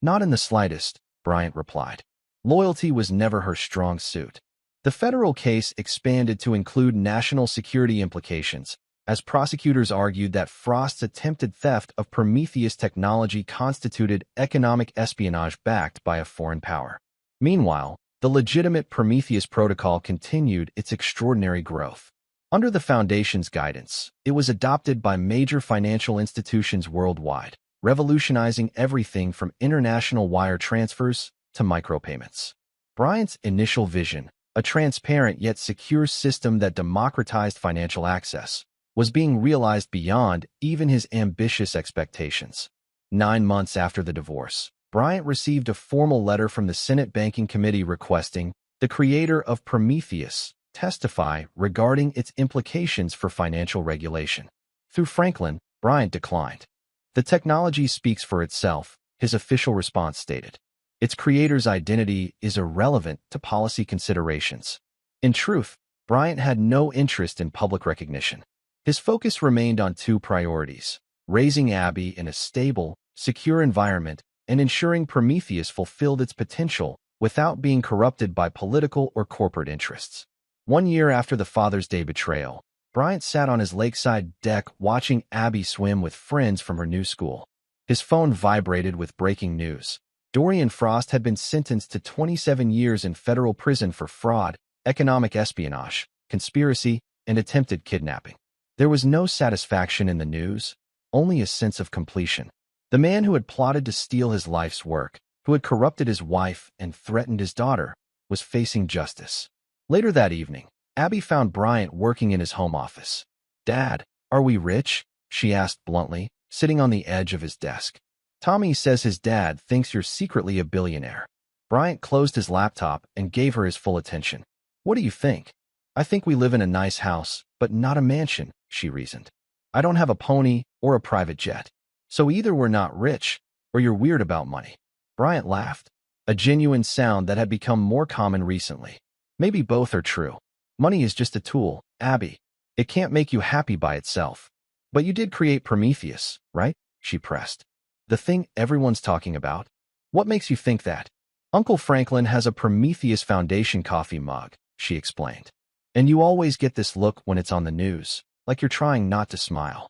"Not in the slightest," Bryant replied. Loyalty was never her strong suit. The federal case expanded to include national security implications, as prosecutors argued that Frost's attempted theft of Prometheus technology constituted economic espionage backed by a foreign power. Meanwhile, the legitimate Prometheus protocol continued its extraordinary growth. Under the Foundation's guidance, it was adopted by major financial institutions worldwide, revolutionizing everything from international wire transfers to micropayments. Bryant's initial vision, a transparent yet secure system that democratized financial access, was being realized beyond even his ambitious expectations. 9 months after the divorce, Bryant received a formal letter from the Senate Banking Committee requesting the creator of Prometheus testify regarding its implications for financial regulation. Through Franklin, Bryant declined. "The technology speaks for itself," his official response stated. "Its creator's identity is irrelevant to policy considerations." In truth, Bryant had no interest in public recognition. His focus remained on two priorities: raising Abby in a stable, secure environment and ensuring Prometheus fulfilled its potential without being corrupted by political or corporate interests. 1 year after the Father's Day betrayal, Bryant sat on his lakeside deck watching Abby swim with friends from her new school. His phone vibrated with breaking news. Dorian Frost had been sentenced to 27 years in federal prison for fraud, economic espionage, conspiracy, and attempted kidnapping. There was no satisfaction in the news, only a sense of completion. The man who had plotted to steal his life's work, who had corrupted his wife and threatened his daughter, was facing justice. Later that evening, Abby found Bryant working in his home office. "Dad, are we rich?" she asked bluntly, sitting on the edge of his desk. "Tommy says his dad thinks you're secretly a billionaire." Bryant closed his laptop and gave her his full attention. "What do you think?" "I think we live in a nice house, but not a mansion," she reasoned. "I don't have a pony or a private jet. So either we're not rich, or you're weird about money." Bryant laughed, a genuine sound that had become more common recently. "Maybe both are true. Money is just a tool, Abby. It can't make you happy by itself." "But you did create Prometheus, right?" she pressed. "The thing everyone's talking about? What makes you think that?" "Uncle Franklin has a Prometheus Foundation coffee mug," she explained. "And you always get this look when it's on the news, like you're trying not to smile."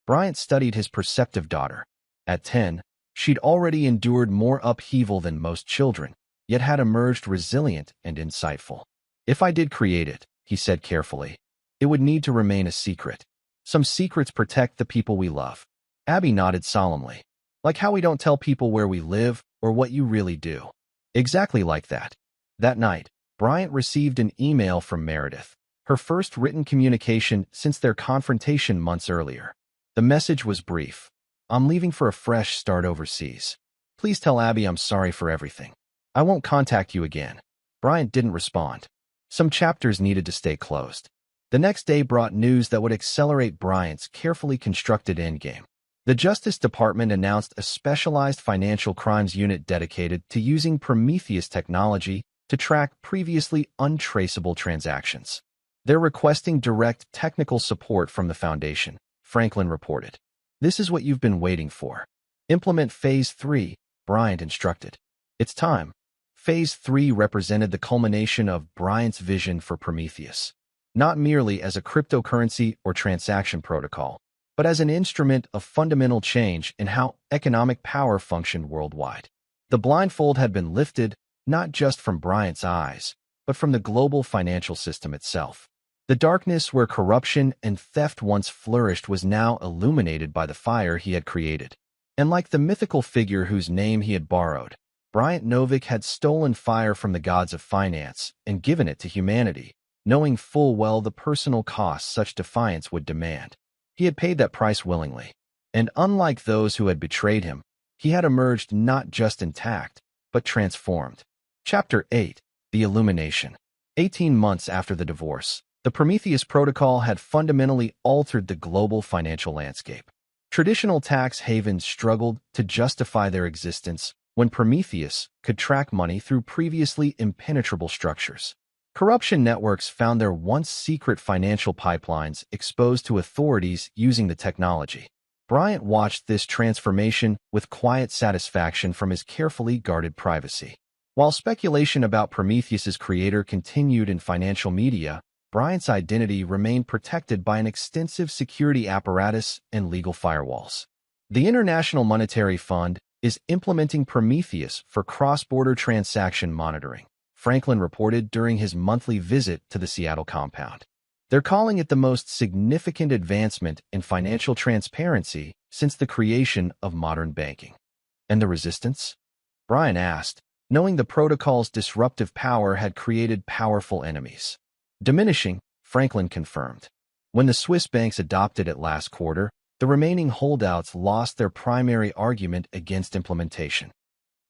Bryant studied his perceptive daughter. At 10, she'd already endured more upheaval than most children, yet had emerged resilient and insightful. "If I did create it," he said carefully, It would need to remain a secret. Some secrets protect the people we love. Abby nodded solemnly. Like how we don't tell people where we live or what you really do. Exactly like that. That night, Bryant received an email from Meredith, her first written communication since their confrontation months earlier. The message was brief. I'm leaving for a fresh start overseas. Please tell Abby I'm sorry for everything. I won't contact you again. Bryant didn't respond. Some chapters needed to stay closed. The next day brought news that would accelerate Bryant's carefully constructed endgame. The Justice Department announced a specialized financial crimes unit dedicated to using Prometheus technology to track previously untraceable transactions. They're requesting direct technical support from the Foundation, Franklin reported. This is what you've been waiting for. Implement Phase 3, Bryant instructed. It's time. Phase 3 represented the culmination of Bryant's vision for Prometheus, not merely as a cryptocurrency or transaction protocol, but as an instrument of fundamental change in how economic power functioned worldwide. The blindfold had been lifted, not just from Bryant's eyes, but from the global financial system itself. The darkness where corruption and theft once flourished was now illuminated by the fire he had created. And like the mythical figure whose name he had borrowed, Bryant Novick had stolen fire from the gods of finance and given it to humanity, knowing full well the personal costs such defiance would demand. He had paid that price willingly. And unlike those who had betrayed him, he had emerged not just intact, but transformed. Chapter 8. The Illumination. 18 months after the divorce, the Prometheus Protocol had fundamentally altered the global financial landscape. Traditional tax havens struggled to justify their existence when Prometheus could track money through previously impenetrable structures. Corruption networks found their once secret financial pipelines exposed to authorities using the technology. Bryant watched this transformation with quiet satisfaction from his carefully guarded privacy. While speculation about Prometheus's creator continued in financial media, Bryant's identity remained protected by an extensive security apparatus and legal firewalls. The International Monetary Fund is implementing Prometheus for cross-border transaction monitoring, Franklin reported during his monthly visit to the Seattle compound. They're calling it the most significant advancement in financial transparency since the creation of modern banking. And the resistance? Bryant asked, knowing the protocol's disruptive power had created powerful enemies. Diminishing, Franklin confirmed. When the Swiss banks adopted it last quarter, the remaining holdouts lost their primary argument against implementation.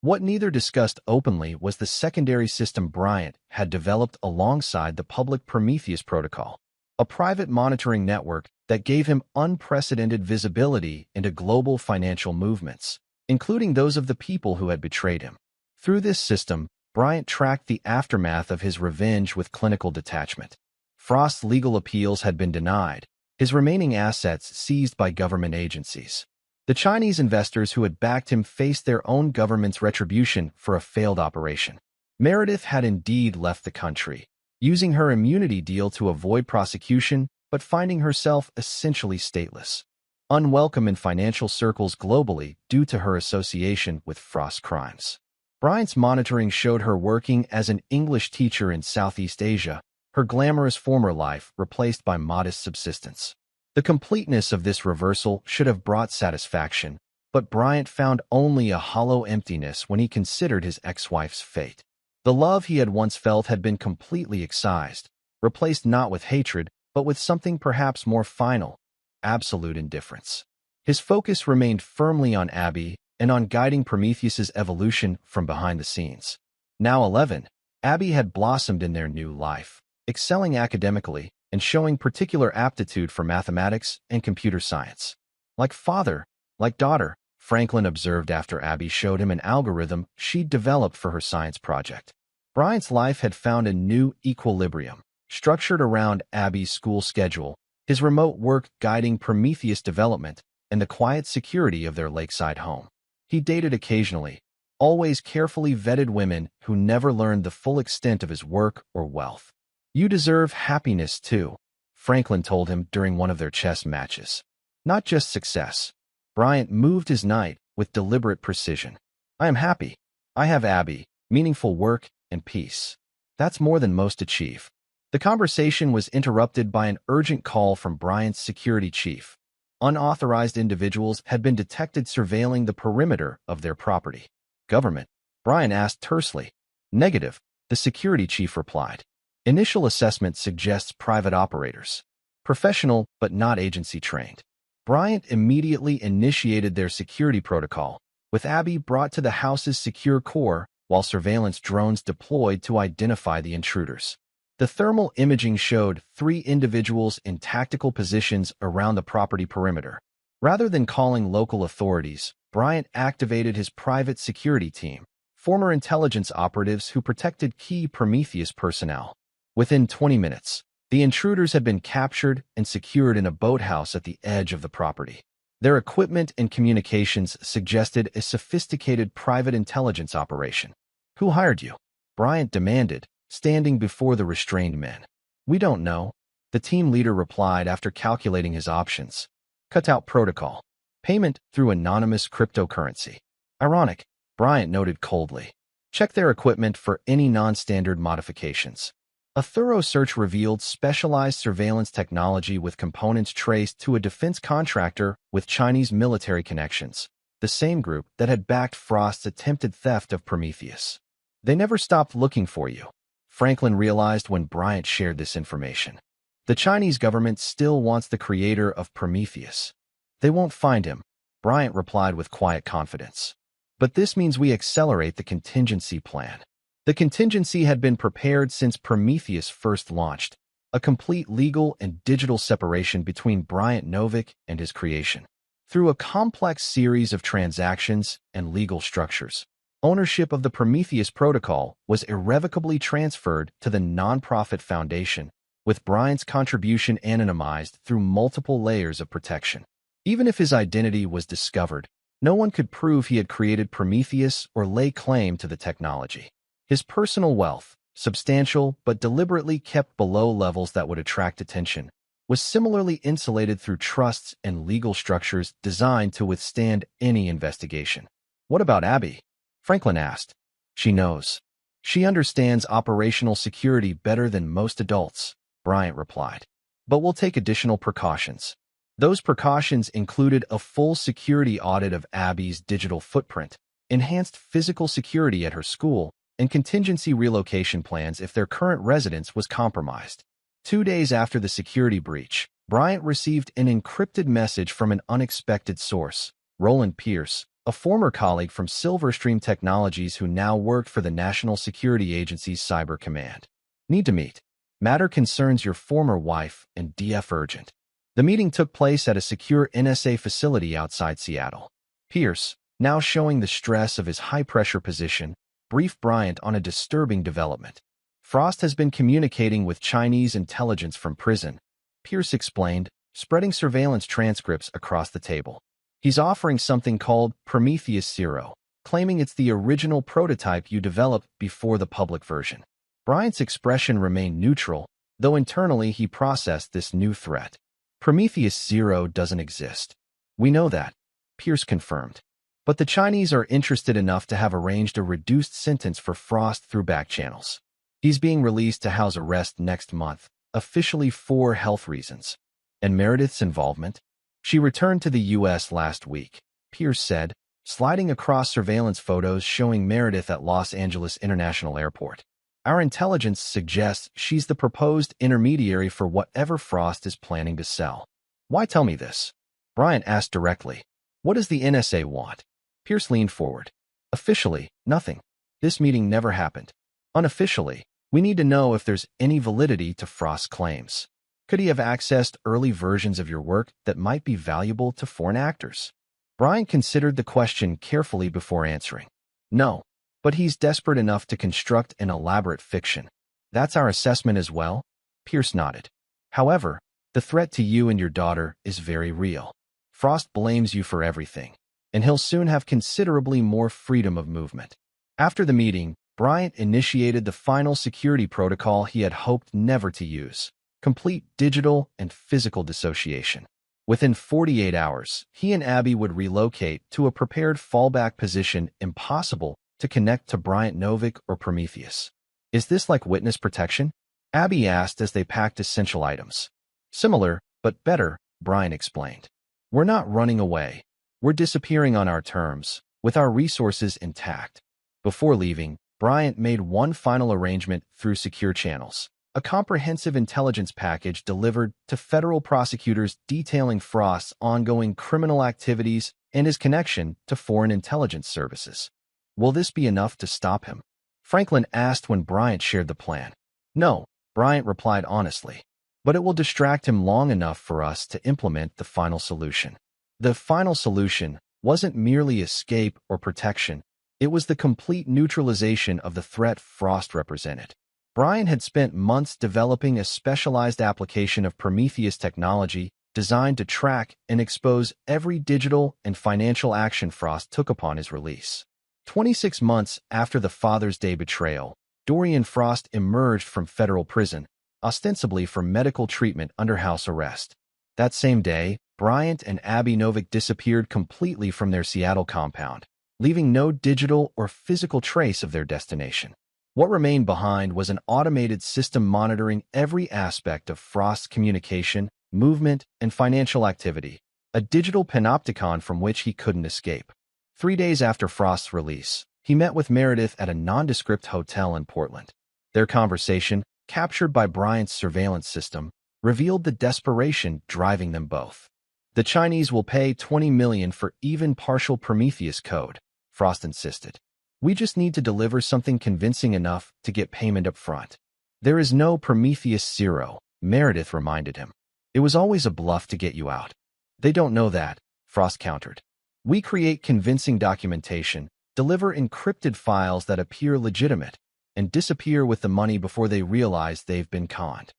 What neither discussed openly was the secondary system Bryant had developed alongside the public Prometheus protocol, a private monitoring network that gave him unprecedented visibility into global financial movements, including those of the people who had betrayed him. Through this system, Bryant tracked the aftermath of his revenge with clinical detachment. Frost's legal appeals had been denied, his remaining assets seized by government agencies. The Chinese investors who had backed him faced their own government's retribution for a failed operation. Meredith had indeed left the country, using her immunity deal to avoid prosecution, but finding herself essentially stateless, unwelcome in financial circles globally due to her association with Frost crimes. Bryant's monitoring showed her working as an English teacher in Southeast Asia, her glamorous former life replaced by modest subsistence. The completeness of this reversal should have brought satisfaction, but Bryant found only a hollow emptiness when he considered his ex-wife's fate. The love he had once felt had been completely excised, replaced not with hatred, but with something perhaps more final, absolute indifference. His focus remained firmly on Abby and on guiding Prometheus's evolution from behind the scenes. Now 11, Abby had blossomed in their new life, excelling academically and showing particular aptitude for mathematics and computer science. Like father, like daughter, Franklin observed after Abby showed him an algorithm she'd developed for her science project. Bryant's life had found a new equilibrium, structured around Abby's school schedule, his remote work guiding Prometheus development, and the quiet security of their lakeside home. He dated occasionally, always carefully vetted women who never learned the full extent of his work or wealth. You deserve happiness too, Franklin told him during one of their chess matches. Not just success. Bryant moved his knight with deliberate precision. I am happy. I have Abby, meaningful work, and peace. That's more than most achieve. The conversation was interrupted by an urgent call from Bryant's security chief. Unauthorized individuals had been detected surveilling the perimeter of their property. Government? Bryant asked tersely. Negative, the security chief replied. Initial assessment suggests private operators. Professional, but not agency trained. Bryant immediately initiated their security protocol, with Abby brought to the house's secure core while surveillance drones deployed to identify the intruders. The thermal imaging showed 3 individuals in tactical positions around the property perimeter. Rather than calling local authorities, Bryant activated his private security team, former intelligence operatives who protected key Prometheus personnel. Within 20 minutes, the intruders had been captured and secured in a boathouse at the edge of the property. Their equipment and communications suggested a sophisticated private intelligence operation. Who hired you? Bryant demanded, standing before the restrained men. We don't know, the team leader replied after calculating his options. Cutout protocol. Payment through anonymous cryptocurrency. Ironic, Bryant noted coldly. Check their equipment for any non-standard modifications. A thorough search revealed specialized surveillance technology with components traced to a defense contractor with Chinese military connections, the same group that had backed Frost's attempted theft of Prometheus. They never stopped looking for you, Franklin realized when Bryant shared this information. The Chinese government still wants the creator of Prometheus. They won't find him, Bryant replied with quiet confidence. But this means we accelerate the contingency plan. The contingency had been prepared since Prometheus first launched, a complete legal and digital separation between Bryant Novick and his creation. Through a complex series of transactions and legal structures, ownership of the Prometheus protocol was irrevocably transferred to the nonprofit foundation, with Bryant's contribution anonymized through multiple layers of protection. Even if his identity was discovered, no one could prove he had created Prometheus or lay claim to the technology. His personal wealth, substantial but deliberately kept below levels that would attract attention, was similarly insulated through trusts and legal structures designed to withstand any investigation. What about Abby? Franklin asked. She knows. She understands operational security better than most adults, Bryant replied. But we'll take additional precautions. Those precautions included a full security audit of Abby's digital footprint, enhanced physical security at her school, and contingency relocation plans if their current residence was compromised. 2 days after the security breach, Bryant received an encrypted message from an unexpected source, Roland Pierce, a former colleague from Silverstream Technologies who now worked for the National Security Agency's Cyber Command. Need to meet. Matter concerns your former wife and DF urgent. The meeting took place at a secure NSA facility outside Seattle. Pierce, now showing the stress of his high-pressure position, briefed Bryant on a disturbing development. Frost has been communicating with Chinese intelligence from prison, Pierce explained, spreading surveillance transcripts across the table. He's offering something called Prometheus Zero, claiming it's the original prototype you developed before the public version. Bryant's expression remained neutral, though internally he processed this new threat. Prometheus Zero doesn't exist. We know that, Pierce confirmed. But the Chinese are interested enough to have arranged a reduced sentence for Frost through back channels. He's being released to house arrest next month, officially for health reasons. And Meredith's involvement? She returned to the U.S. last week, Pierce said, sliding across surveillance photos showing Meredith at Los Angeles International Airport. Our intelligence suggests she's the proposed intermediary for whatever Frost is planning to sell. Why tell me this? Bryant asked directly. What does the NSA want? Pierce leaned forward. Officially, nothing. This meeting never happened. Unofficially, we need to know if there's any validity to Frost's claims. Could he have accessed early versions of your work that might be valuable to foreign actors? Bryant considered the question carefully before answering. No, but he's desperate enough to construct an elaborate fiction. That's our assessment as well? Pierce nodded. However, the threat to you and your daughter is very real. Frost blames you for everything, and he'll soon have considerably more freedom of movement. After the meeting, Bryant initiated the final security protocol he had hoped never to use: complete digital and physical dissociation. Within 48 hours, he and Abby would relocate to a prepared fallback position impossible to connect to Bryant Novick or Prometheus. Is this like witness protection? Abby asked as they packed essential items. Similar, but better, Brian explained. We're not running away. We're disappearing on our terms, with our resources intact. Before leaving, Bryant made one final arrangement through secure channels. A comprehensive intelligence package delivered to federal prosecutors detailing Frost's ongoing criminal activities and his connection to foreign intelligence services. Will this be enough to stop him? Franklin asked when Bryant shared the plan. No, Bryant replied honestly. But it will distract him long enough for us to implement the final solution. The final solution wasn't merely escape or protection. It was the complete neutralization of the threat Frost represented. Brian had spent months developing a specialized application of Prometheus technology designed to track and expose every digital and financial action Frost took upon his release. 26 months after the Father's Day betrayal, Dorian Frost emerged from federal prison, ostensibly for medical treatment under house arrest. That same day, Bryant and Abby Novick disappeared completely from their Seattle compound, leaving no digital or physical trace of their destination. What remained behind was an automated system monitoring every aspect of Frost's communication, movement, and financial activity, a digital panopticon from which he couldn't escape. 3 days after Frost's release, he met with Meredith at a nondescript hotel in Portland. Their conversation, captured by Bryant's surveillance system, revealed the desperation driving them both. The Chinese will pay $20 million for even partial Prometheus code, Frost insisted. We just need to deliver something convincing enough to get payment up front. There is no Prometheus Zero, Meredith reminded him. It was always a bluff to get you out. They don't know that, Frost countered. We create convincing documentation, deliver encrypted files that appear legitimate, and disappear with the money before they realize they've been conned.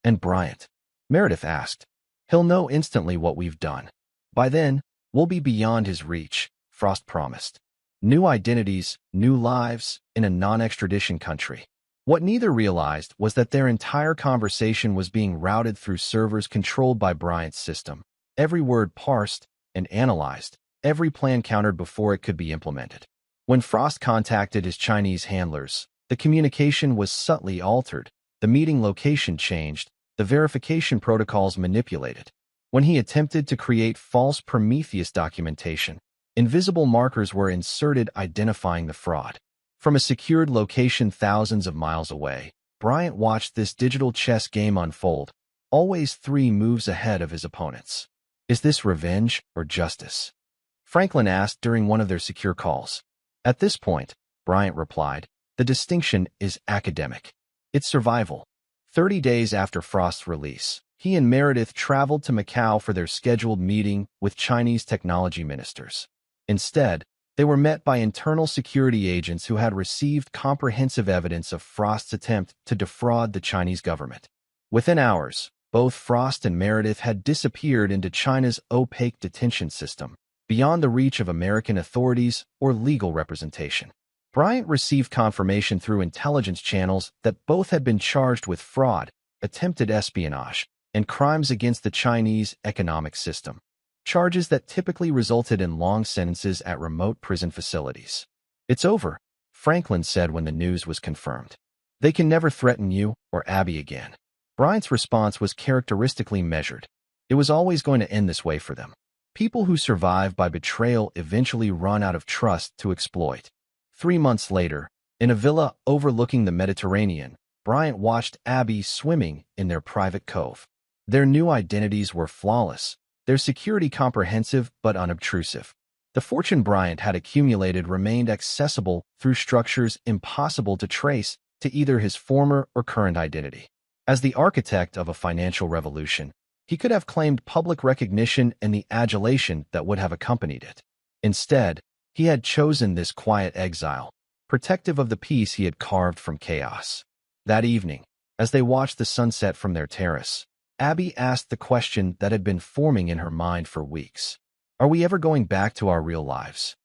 And Bryant? Meredith asked. He'll know instantly what we've done. By then, we'll be beyond his reach, Frost promised. New identities, new lives, in a non-extradition country. What neither realized was that their entire conversation was being routed through servers controlled by Bryant's system. Every word parsed and analyzed, every plan countered before it could be implemented. When Frost contacted his Chinese handlers, the communication was subtly altered, the meeting location changed, the verification protocols manipulated. When he attempted to create false Prometheus documentation, invisible markers were inserted identifying the fraud. From a secured location thousands of miles away, Bryant watched this digital chess game unfold, always 3 moves ahead of his opponents. Is this revenge or justice? Franklin asked during one of their secure calls. At this point, Bryant replied, the distinction is academic. It's survival. 30 days after Frost's release, he and Meredith traveled to Macau for their scheduled meeting with Chinese technology ministers. Instead, they were met by internal security agents who had received comprehensive evidence of Frost's attempt to defraud the Chinese government. Within hours, both Frost and Meredith had disappeared into China's opaque detention system, beyond the reach of American authorities or legal representation. Bryant received confirmation through intelligence channels that both had been charged with fraud, attempted espionage, and crimes against the Chinese economic system. Charges that typically resulted in long sentences at remote prison facilities. It's over, Franklin said when the news was confirmed. They can never threaten you or Abby again. Bryant's response was characteristically measured. It was always going to end this way for them. People who survive by betrayal eventually run out of trust to exploit. 3 months later, in a villa overlooking the Mediterranean, Bryant watched Abby swimming in their private cove. Their new identities were flawless, their security comprehensive but unobtrusive. The fortune Bryant had accumulated remained accessible through structures impossible to trace to either his former or current identity. As the architect of a financial revolution, he could have claimed public recognition and the adulation that would have accompanied it. Instead, he had chosen this quiet exile, protective of the peace he had carved from chaos. That evening, as they watched the sunset from their terrace, Abby asked the question that had been forming in her mind for weeks. Are we ever going back to our real lives?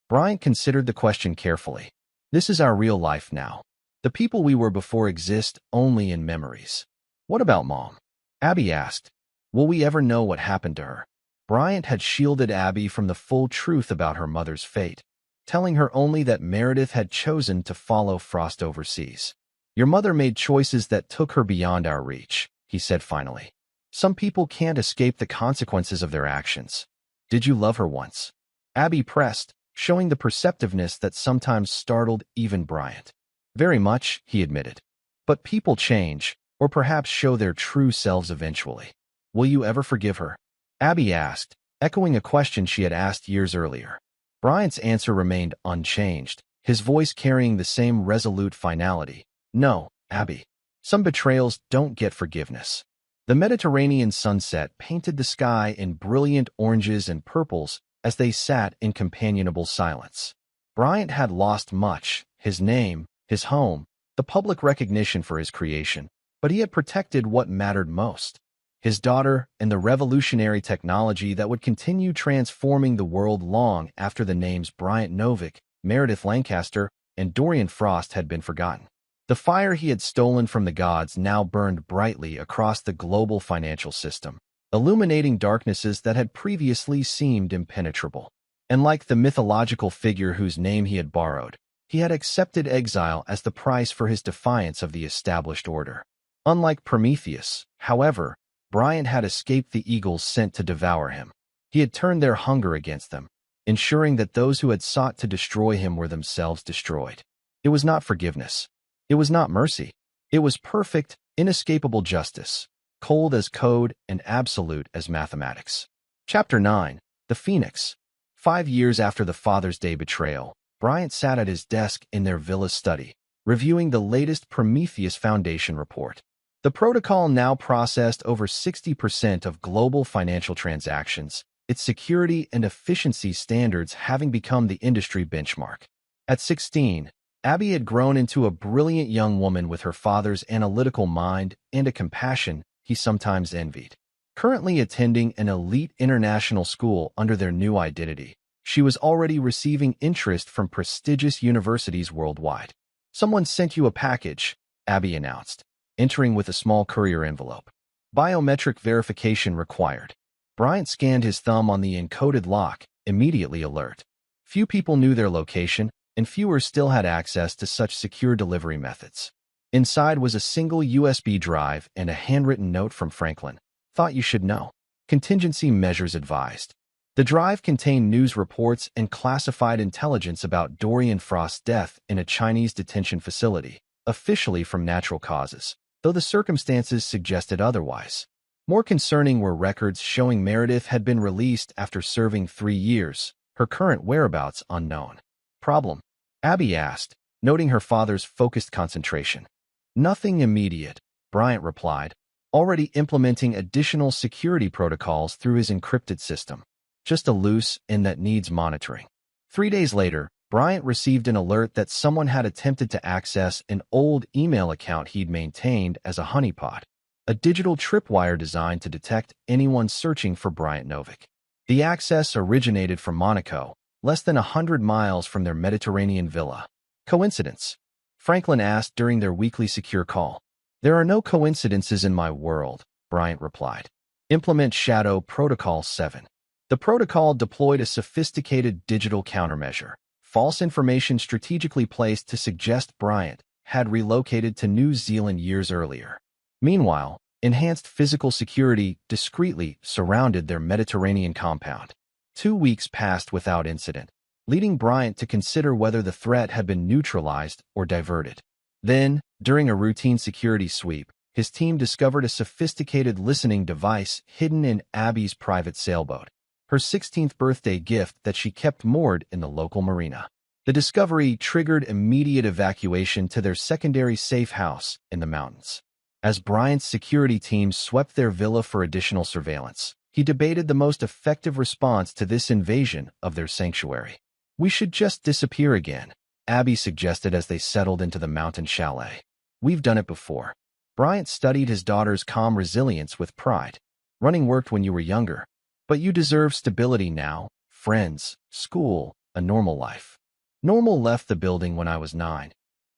Bryant considered the question carefully. This is our real life now. The people we were before exist only in memories. What about Mom? Abby asked. Will we ever know what happened to her? Bryant had shielded Abby from the full truth about her mother's fate, telling her only that Meredith had chosen to follow Frost overseas. Your mother made choices that took her beyond our reach, he said finally. Some people can't escape the consequences of their actions. Did you love her once? Abby pressed, showing the perceptiveness that sometimes startled even Bryant. Very much, he admitted. But people change, or perhaps show their true selves eventually. Will you ever forgive her? Abby asked, echoing a question she had asked years earlier. Bryant's answer remained unchanged, his voice carrying the same resolute finality. No, Abby. Some betrayals don't get forgiveness. The Mediterranean sunset painted the sky in brilliant oranges and purples as they sat in companionable silence. Bryant had lost much, his name, his home, the public recognition for his creation, but he had protected what mattered most. His daughter and the revolutionary technology that would continue transforming the world long after the names Bryant Novick, Meredith Lancaster, and Dorian Frost had been forgotten. The fire he had stolen from the gods now burned brightly across the global financial system, illuminating darknesses that had previously seemed impenetrable. And like the mythological figure whose name he had borrowed, he had accepted exile as the price for his defiance of the established order. Unlike Prometheus, however, Bryant had escaped the eagles sent to devour him. He had turned their hunger against them, ensuring that those who had sought to destroy him were themselves destroyed. It was not forgiveness. It was not mercy. It was perfect, inescapable justice, cold as code and absolute as mathematics. Chapter 9. The Phoenix. 5 years after the Father's Day betrayal, Bryant sat at his desk in their villa study, reviewing the latest Prometheus Foundation report. The protocol now processed over 60% of global financial transactions, its security and efficiency standards having become the industry benchmark. At 16, Abby had grown into a brilliant young woman with her father's analytical mind and a compassion he sometimes envied. Currently attending an elite international school under their new identity, she was already receiving interest from prestigious universities worldwide. Someone sent you a package, Abby announced, entering with a small courier envelope. Biometric verification required. Bryant scanned his thumb on the encoded lock, immediately alert. Few people knew their location, and fewer still had access to such secure delivery methods. Inside was a single USB drive and a handwritten note from Franklin. Thought you should know. Contingency measures advised. The drive contained news reports and classified intelligence about Dorian Frost's death in a Chinese detention facility, officially from natural causes, though the circumstances suggested otherwise. More concerning were records showing Meredith had been released after serving 3 years, her current whereabouts unknown. Problem? Abby asked, noting her father's focused concentration. Nothing immediate, Bryant replied, already implementing additional security protocols through his encrypted system. Just a loose end that needs monitoring. 3 days later, Bryant received an alert that someone had attempted to access an old email account he'd maintained as a honeypot, a digital tripwire designed to detect anyone searching for Bryant Novick. The access originated from Monaco, less than 100 miles from their Mediterranean villa. Coincidence? Franklin asked during their weekly secure call. There are no coincidences in my world, Bryant replied. Implement Shadow Protocol 7. The protocol deployed a sophisticated digital countermeasure, false information strategically placed to suggest Bryant had relocated to New Zealand years earlier. Meanwhile, enhanced physical security discreetly surrounded their Mediterranean compound. 2 weeks passed without incident, leading Bryant to consider whether the threat had been neutralized or diverted. Then, during a routine security sweep, his team discovered a sophisticated listening device hidden in Abby's private sailboat, her 16th birthday gift that she kept moored in the local marina. The discovery triggered immediate evacuation to their secondary safe house in the mountains. As Bryant's security team swept their villa for additional surveillance, he debated the most effective response to this invasion of their sanctuary. We should just disappear again, Abby suggested as they settled into the mountain chalet. We've done it before. Bryant studied his daughter's calm resilience with pride. Running worked when you were younger, but you deserve stability now, friends, school, a normal life. Normal left the building when I was 9.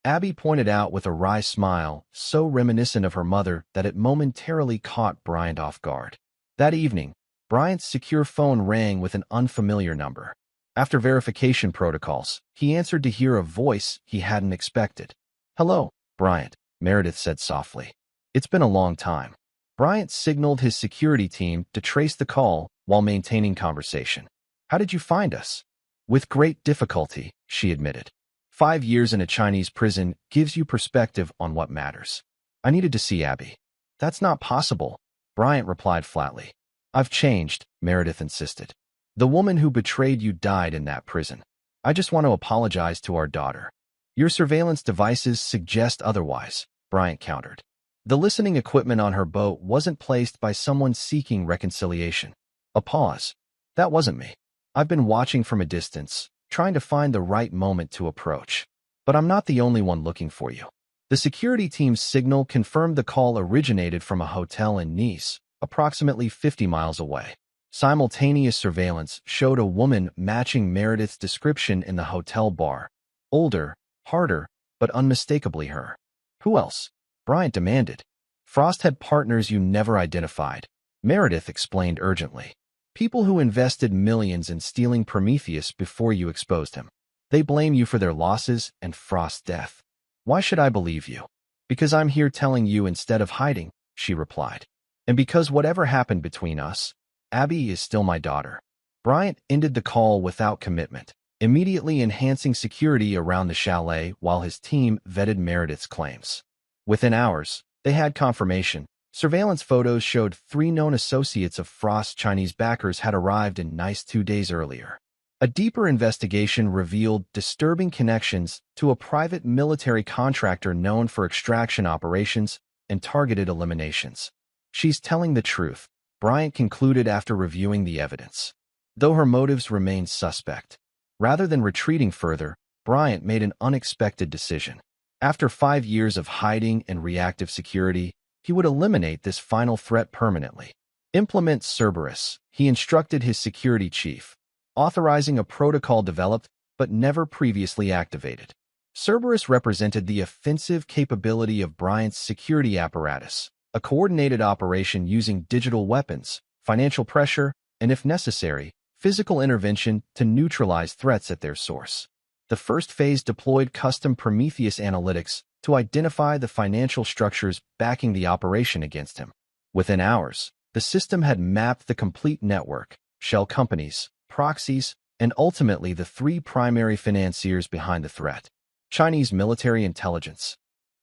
Abby pointed out with a wry smile, so reminiscent of her mother that it momentarily caught Bryant off guard. That evening, Bryant's secure phone rang with an unfamiliar number. After verification protocols, he answered to hear a voice he hadn't expected. Hello, Bryant. Meredith said softly. It's been a long time. Bryant signaled his security team to trace the call while maintaining conversation. How did you find us? With great difficulty, she admitted. 5 years in a Chinese prison gives you perspective on what matters. I needed to see Abby. That's not possible, Bryant replied flatly. I've changed, Meredith insisted. The woman who betrayed you died in that prison. I just want to apologize to our daughter. Your surveillance devices suggest otherwise, Bryant countered. The listening equipment on her boat wasn't placed by someone seeking reconciliation. A pause. That wasn't me. I've been watching from a distance, trying to find the right moment to approach. But I'm not the only one looking for you. The security team's signal confirmed the call originated from a hotel in Nice, approximately 50 miles away. Simultaneous surveillance showed a woman matching Meredith's description in the hotel bar. Older, harder, but unmistakably her. Who else? Bryant demanded. Frost had partners you never identified, Meredith explained urgently. People who invested millions in stealing Prometheus before you exposed him. They blame you for their losses and Frost's death. Why should I believe you? Because I'm here telling you instead of hiding, she replied. And because whatever happened between us, Abby is still my daughter. Bryant ended the call without commitment, immediately enhancing security around the chalet while his team vetted Meredith's claims. Within hours, they had confirmation. Surveillance photos showed 3 known associates of Frost's Chinese backers had arrived in Nice 2 days earlier. A deeper investigation revealed disturbing connections to a private military contractor known for extraction operations and targeted eliminations. She's telling the truth, Bryant concluded after reviewing the evidence. Though her motives remained suspect. Rather than retreating further, Bryant made an unexpected decision. After 5 years of hiding and reactive security, he would eliminate this final threat permanently. Implement Cerberus, he instructed his security chief, authorizing a protocol developed but never previously activated. Cerberus represented the offensive capability of Bryant's security apparatus, a coordinated operation using digital weapons, financial pressure, and if necessary, physical intervention to neutralize threats at their source. The first phase deployed custom Prometheus analytics to identify the financial structures backing the operation against him. Within hours, the system had mapped the complete network, shell companies, proxies, and ultimately the 3 primary financiers behind the threat. Chinese military intelligence.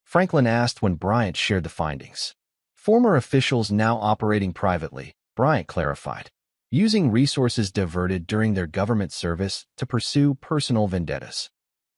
Franklin asked when Bryant shared the findings. Former officials now operating privately, Bryant clarified, using resources diverted during their government service to pursue personal vendettas.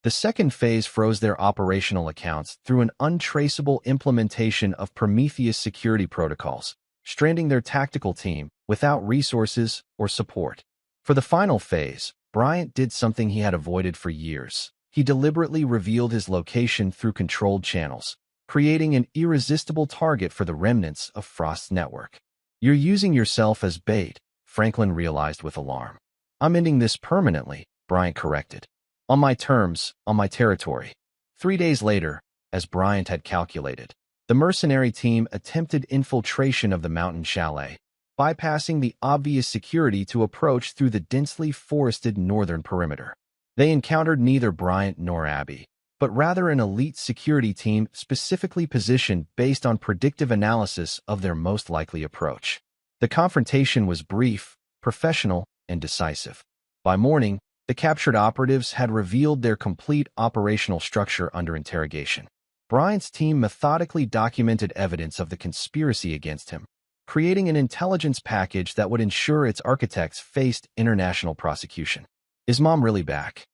The second phase froze their operational accounts through an untraceable implementation of Prometheus security protocols, stranding their tactical team without resources or support. For the final phase, Bryant did something he had avoided for years. He deliberately revealed his location through controlled channels, creating an irresistible target for the remnants of Frost's network. You're using yourself as bait, Franklin realized with alarm. I'm ending this permanently, Bryant corrected. On my terms, on my territory. 3 days later, as Bryant had calculated, the mercenary team attempted infiltration of the mountain chalet, bypassing the obvious security to approach through the densely forested northern perimeter. They encountered neither Bryant nor Abby, but rather an elite security team specifically positioned based on predictive analysis of their most likely approach. The confrontation was brief, professional, and decisive. By morning, the captured operatives had revealed their complete operational structure under interrogation. Bryant's team methodically documented evidence of the conspiracy against him, creating an intelligence package that would ensure its architects faced international prosecution. Is Mom really back?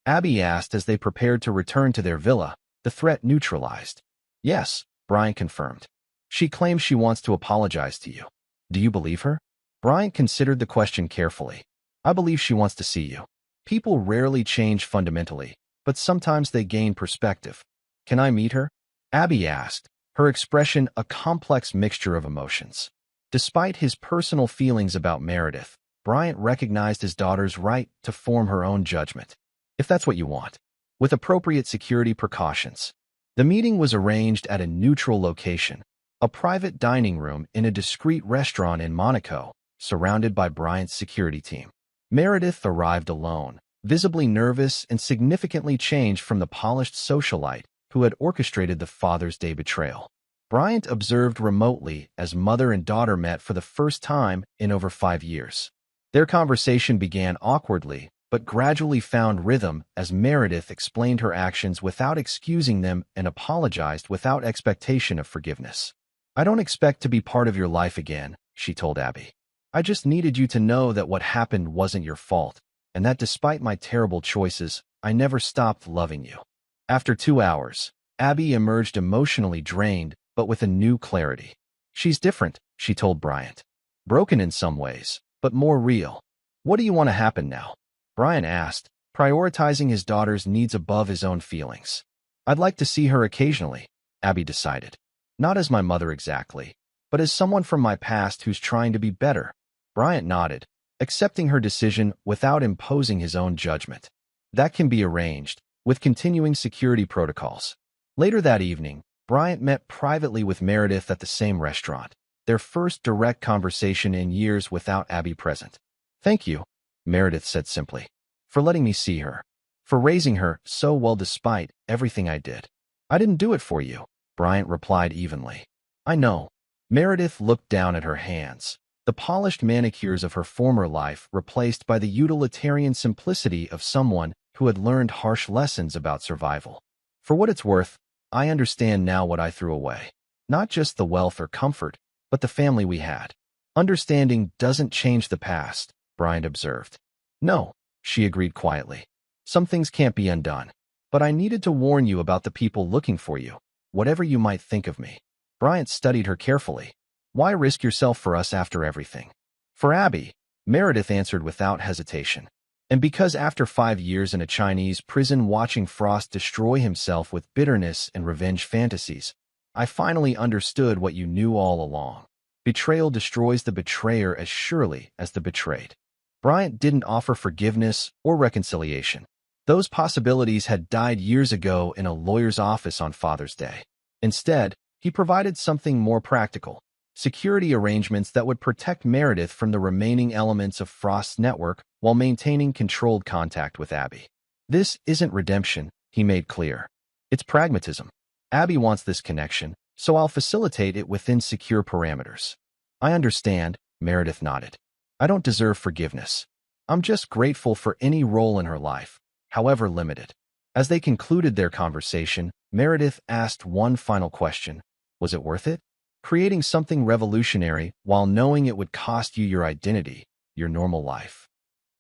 Abby asked as they prepared to return to their villa, the threat neutralized. Yes, Bryant confirmed. She claims she wants to apologize to you. Do you believe her? Bryant considered the question carefully. I believe she wants to see you. People rarely change fundamentally, but sometimes they gain perspective. Can I meet her? Abby asked, her expression a complex mixture of emotions. Despite his personal feelings about Meredith, Bryant recognized his daughter's right to form her own judgment. If that's what you want. With appropriate security precautions. The meeting was arranged at a neutral location, a private dining room in a discreet restaurant in Monaco, surrounded by Bryant's security team. Meredith arrived alone, visibly nervous and significantly changed from the polished socialite who had orchestrated the Father's Day betrayal. Bryant observed remotely as mother and daughter met for the first time in over 5 years. Their conversation began awkwardly, but gradually found rhythm as Meredith explained her actions without excusing them and apologized without expectation of forgiveness. "I don't expect to be part of your life again," she told Abby. "I just needed you to know that what happened wasn't your fault, and that despite my terrible choices, I never stopped loving you." After 2 hours, Abby emerged emotionally drained, but with a new clarity. "She's different," she told Bryant. "Broken in some ways, but more real." "What do you want to happen now?" Bryant asked, prioritizing his daughter's needs above his own feelings. "I'd like to see her occasionally," Abby decided. "Not as my mother exactly, but as someone from my past who's trying to be better." Bryant nodded, accepting her decision without imposing his own judgment. "That can be arranged, with continuing security protocols." Later that evening, Bryant met privately with Meredith at the same restaurant, their first direct conversation in years without Abby present. "Thank you," Meredith said simply, "for letting me see her, for raising her so well despite everything I did." "I didn't do it for you," Bryant replied evenly. "I know." Meredith looked down at her hands, the polished manicures of her former life replaced by the utilitarian simplicity of someone who had learned harsh lessons about survival. "For what it's worth, I understand now what I threw away. Not just the wealth or comfort, but the family we had." "Understanding doesn't change the past," Bryant observed. "No," she agreed quietly. "Some things can't be undone. But I needed to warn you about the people looking for you, whatever you might think of me." Bryant studied her carefully. "Why risk yourself for us after everything?" "For Abby," Meredith answered without hesitation. "And because after 5 years in a Chinese prison watching Frost destroy himself with bitterness and revenge fantasies, I finally understood what you knew all along. Betrayal destroys the betrayer as surely as the betrayed." Bryant didn't offer forgiveness or reconciliation. Those possibilities had died years ago in a lawyer's office on Father's Day. Instead, he provided something more practical: security arrangements that would protect Meredith from the remaining elements of Frost's network while maintaining controlled contact with Abby. "This isn't redemption," he made clear. "It's pragmatism. Abby wants this connection, so I'll facilitate it within secure parameters." "I understand," Meredith nodded. "I don't deserve forgiveness. I'm just grateful for any role in her life, however limited." As they concluded their conversation, Meredith asked one final question. "Was it worth it? Creating something revolutionary while knowing it would cost you your identity, your normal life?"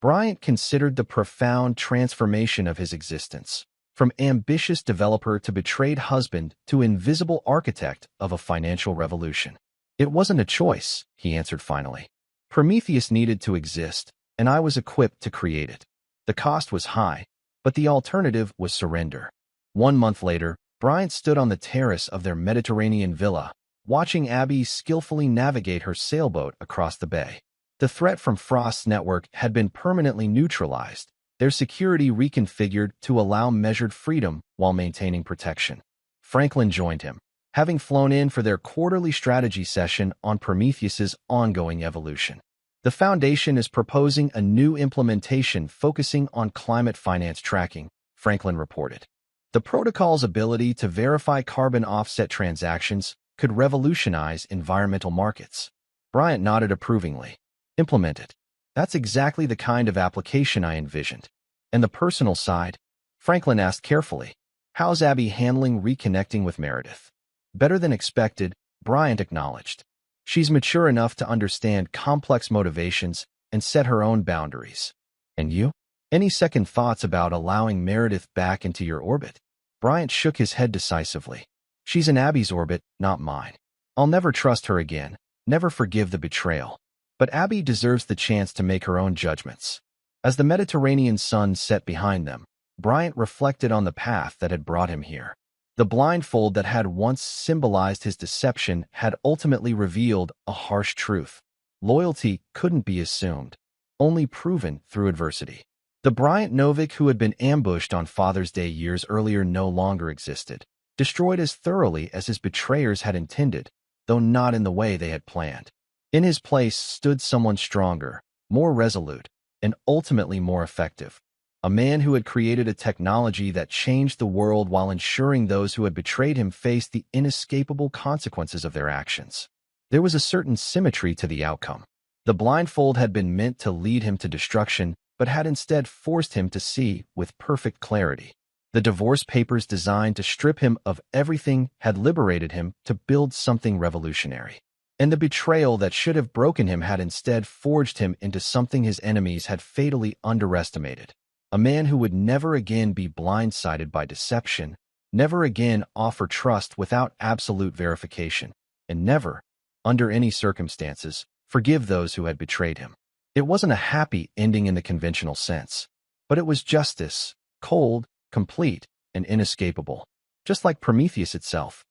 Bryant considered the profound transformation of his existence, from ambitious developer to betrayed husband to invisible architect of a financial revolution. "It wasn't a choice," he answered finally. "Prometheus needed to exist, and I was equipped to create it. The cost was high, but the alternative was surrender." 1 month later, Bryant stood on the terrace of their Mediterranean villa, watching Abby skillfully navigate her sailboat across the bay. The threat from Frost's network had been permanently neutralized, their security reconfigured to allow measured freedom while maintaining protection. Franklin joined him, having flown in for their quarterly strategy session on Prometheus's ongoing evolution. "The Foundation is proposing a new implementation focusing on climate finance tracking," Franklin reported. "The protocol's ability to verify carbon offset transactions could revolutionize environmental markets." Bryant nodded approvingly. "Implement it. That's exactly the kind of application I envisioned." "And the personal side?" Franklin asked carefully. "How's Abby handling reconnecting with Meredith?" "Better than expected," Bryant acknowledged. "She's mature enough to understand complex motivations and set her own boundaries." "And you? Any second thoughts about allowing Meredith back into your orbit?" Bryant shook his head decisively. "She's in Abby's orbit, not mine. I'll never trust her again, never forgive the betrayal. But Abby deserves the chance to make her own judgments." As the Mediterranean sun set behind them, Bryant reflected on the path that had brought him here. The blindfold that had once symbolized his deception had ultimately revealed a harsh truth. Loyalty couldn't be assumed, only proven through adversity. The Bryant Novick who had been ambushed on Father's Day years earlier no longer existed, destroyed as thoroughly as his betrayers had intended, though not in the way they had planned. In his place stood someone stronger, more resolute, and ultimately more effective. A man who had created a technology that changed the world while ensuring those who had betrayed him faced the inescapable consequences of their actions. There was a certain symmetry to the outcome. The blindfold had been meant to lead him to destruction, but had instead forced him to see with perfect clarity. The divorce papers designed to strip him of everything had liberated him to build something revolutionary. And the betrayal that should have broken him had instead forged him into something his enemies had fatally underestimated. A man who would never again be blindsided by deception, never again offer trust without absolute verification, and never, under any circumstances, forgive those who had betrayed him. It wasn't a happy ending in the conventional sense, but it was justice, cold, complete, and inescapable, just like Prometheus itself.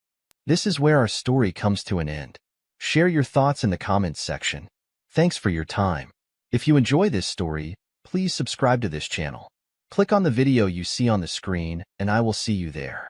This is where our story comes to an end. Share your thoughts in the comments section. Thanks for your time. If you enjoy this story, please subscribe to this channel. Click on the video you see on the screen, and I will see you there.